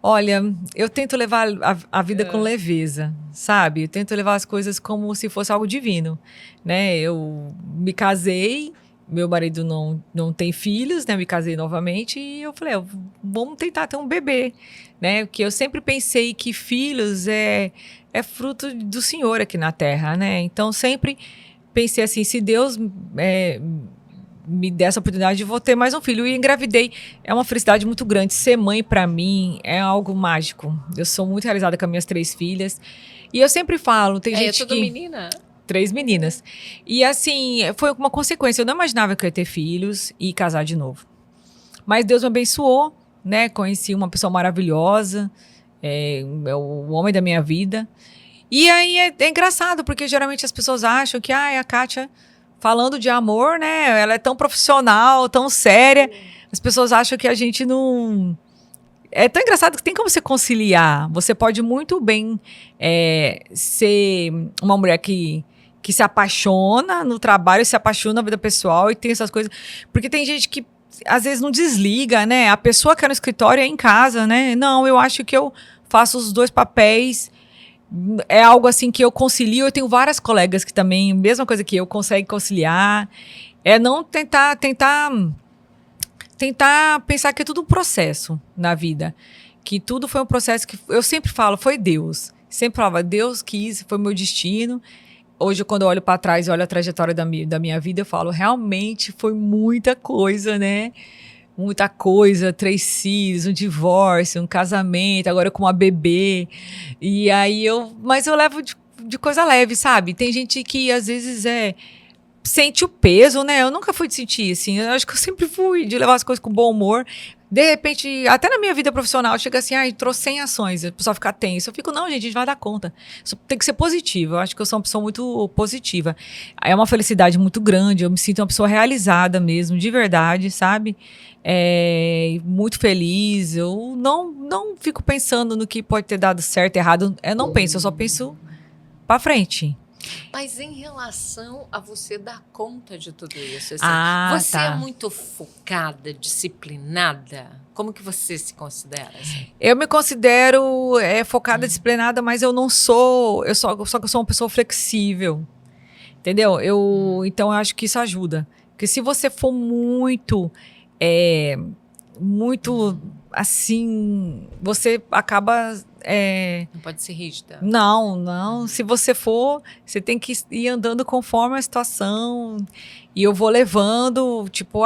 Speaker 2: Olha, eu tento levar a vida com leveza, sabe? Eu tento levar as coisas como se fosse algo divino, né? Eu me casei, meu marido não tem filhos, né? Me casei novamente e eu falei, vamos tentar ter um bebê, né? Porque eu sempre pensei que filhos é fruto do Senhor aqui na Terra, né? Então, sempre pensei assim, se Deus... me der essa oportunidade, eu vou ter mais um filho. E engravidei. É uma felicidade muito grande. Ser mãe, para mim, é algo mágico. Eu sou muito realizada com as minhas 3 filhas. E eu sempre falo, tem gente
Speaker 1: tudo menina?
Speaker 2: 3 meninas. E assim, foi uma consequência. Eu não imaginava que eu ia ter filhos e casar de novo. Mas Deus me abençoou, né? Conheci uma pessoa maravilhosa, é o homem da minha vida. E aí é engraçado, porque geralmente as pessoas acham que a Kátia... falando de amor, né? Ela é tão profissional, tão séria. As pessoas acham que a gente não... É tão engraçado que tem como você conciliar. Você pode muito bem ser uma mulher que se apaixona no trabalho, se apaixona na vida pessoal e tem essas coisas. Porque tem gente que, às vezes, não desliga, né? A pessoa que é no escritório é em casa, né? Não, eu acho que eu faço os 2 papéis... É algo assim que eu concilio. Eu tenho várias colegas que também, mesma coisa que eu, conseguem conciliar. É não tentar pensar que é tudo um processo na vida. Que tudo foi um processo que eu sempre falo, foi Deus. Sempre falava, Deus quis, foi meu destino. Hoje, quando eu olho para trás e olho a trajetória da minha vida, eu falo, realmente foi muita coisa, né? Muita coisa, 3 filhos, um divórcio, um casamento, agora com uma bebê. E aí mas eu levo de coisa leve, sabe? Tem gente que às vezes sente o peso, né? Eu nunca fui de sentir, assim. Eu acho que eu sempre fui de levar as coisas com bom humor. De repente, até na minha vida profissional, chega assim, trouxe 100 ações, o pessoal fica tenso. Eu fico, não, gente, a gente vai dar conta. Isso tem que ser positivo. Eu acho que eu sou uma pessoa muito positiva. É uma felicidade muito grande, eu me sinto uma pessoa realizada mesmo, de verdade, sabe? Muito feliz. Eu não fico pensando no que pode ter dado certo, errado. Eu não penso, eu só penso pra frente.
Speaker 1: Mas em relação a você dar conta de tudo isso, assim, você é muito focada, disciplinada? Como que você se considera? Assim?
Speaker 2: Eu me considero focada, disciplinada, mas eu não sou... Só que eu sou uma pessoa flexível. Entendeu? Então, eu acho que isso ajuda. Porque se você for muito assim, você acaba...
Speaker 1: Não pode ser rígida.
Speaker 2: Não. Se você for, você tem que ir andando conforme a situação. E eu vou levando, tipo,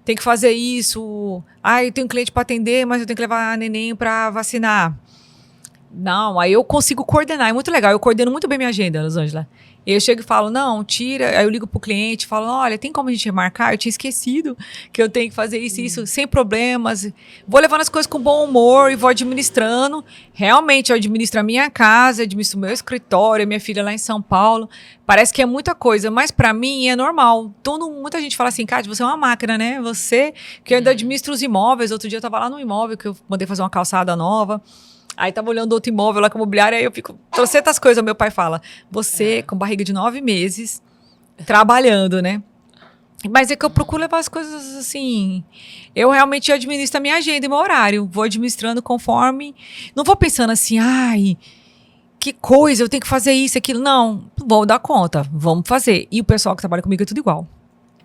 Speaker 2: tem que fazer isso. Eu tenho um cliente para atender, mas eu tenho que levar a neném para vacinar. Não, aí eu consigo coordenar, é muito legal. Eu coordeno muito bem minha agenda, Rosângela. Eu chego e falo, não, tira. Aí eu ligo pro cliente, falo, olha, tem como a gente remarcar? Eu tinha esquecido que eu tenho que fazer isso e isso, sem problemas. Vou levando as coisas com bom humor e vou administrando. Realmente, eu administro a minha casa, administro o meu escritório, minha filha lá em São Paulo. Parece que é muita coisa, mas pra mim é normal. Muita gente fala assim, Cátia, você é uma máquina, né? Você, que eu ainda administro os imóveis. Outro dia eu tava lá no imóvel, que eu mandei fazer uma calçada nova. Aí tava olhando outro imóvel lá com a imobiliária, aí eu fico... Trocentas coisas, meu pai fala. Você, com barriga de 9 meses, trabalhando, né? Mas é que eu procuro levar as coisas assim... Eu realmente administro a minha agenda e meu horário. Vou administrando conforme... Não vou pensando assim, ai... Que coisa, eu tenho que fazer isso, aquilo. Não, vou dar conta, vamos fazer. E o pessoal que trabalha comigo é tudo igual.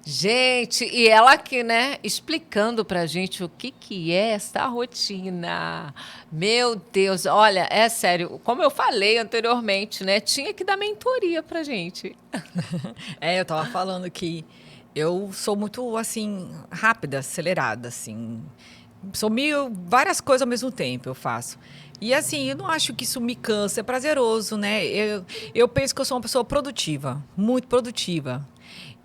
Speaker 1: Gente, e ela aqui, né, explicando pra gente o que é essa rotina. Meu Deus, olha, é sério, como eu falei anteriormente, né, tinha que dar mentoria pra gente.
Speaker 2: Eu tava falando que eu sou muito, assim, rápida, acelerada, assim. Sou várias coisas ao mesmo tempo eu faço. E assim, eu não acho que isso me cansa, é prazeroso, né? Eu penso que eu sou uma pessoa produtiva, muito produtiva.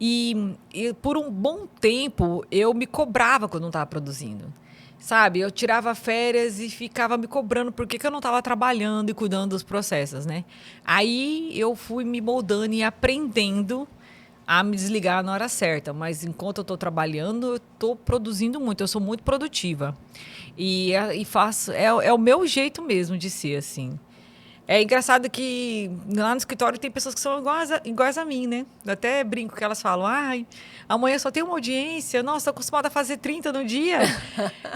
Speaker 2: E por um bom tempo eu me cobrava quando não estava produzindo. Sabe, eu tirava férias e ficava me cobrando por que eu não estava trabalhando e cuidando dos processos, né? Aí eu fui me moldando e aprendendo a me desligar na hora certa. Mas enquanto eu estou trabalhando, eu estou produzindo muito, eu sou muito produtiva. E faço, é o meu jeito mesmo de ser, assim. É engraçado que lá no escritório tem pessoas que são iguais a mim, né? Eu até brinco que elas falam, ai, amanhã só tem uma audiência, nossa, tô acostumada a fazer 30 no dia.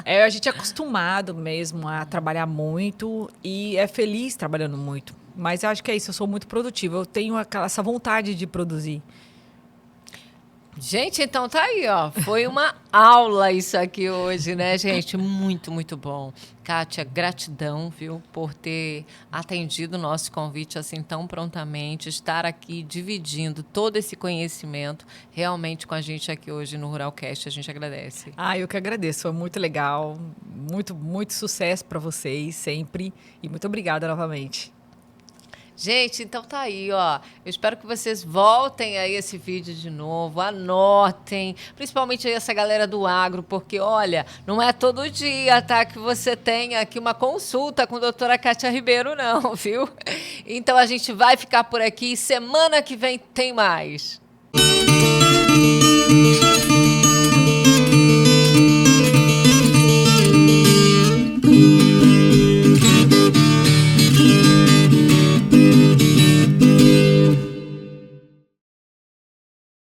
Speaker 2: A gente é acostumado mesmo a trabalhar muito e é feliz trabalhando muito. Mas eu acho que é isso, eu sou muito produtiva, eu tenho essa vontade de produzir.
Speaker 1: Gente, então tá aí, ó. Foi uma aula isso aqui hoje, né, gente? Muito, muito bom. Kátia, gratidão, viu, por ter atendido o nosso convite assim tão prontamente, estar aqui dividindo todo esse conhecimento realmente com a gente aqui hoje no Ruralcast. A gente agradece.
Speaker 2: Eu que agradeço, foi muito legal. Muito, muito sucesso para vocês sempre. E muito obrigada novamente.
Speaker 1: Gente, então tá aí, ó. Eu espero que vocês voltem aí esse vídeo de novo, anotem, principalmente aí essa galera do agro, porque, olha, não é todo dia, tá, que você tem aqui uma consulta com a doutora Kátia Ribeiro, não, viu? Então a gente vai ficar por aqui, semana que vem tem mais.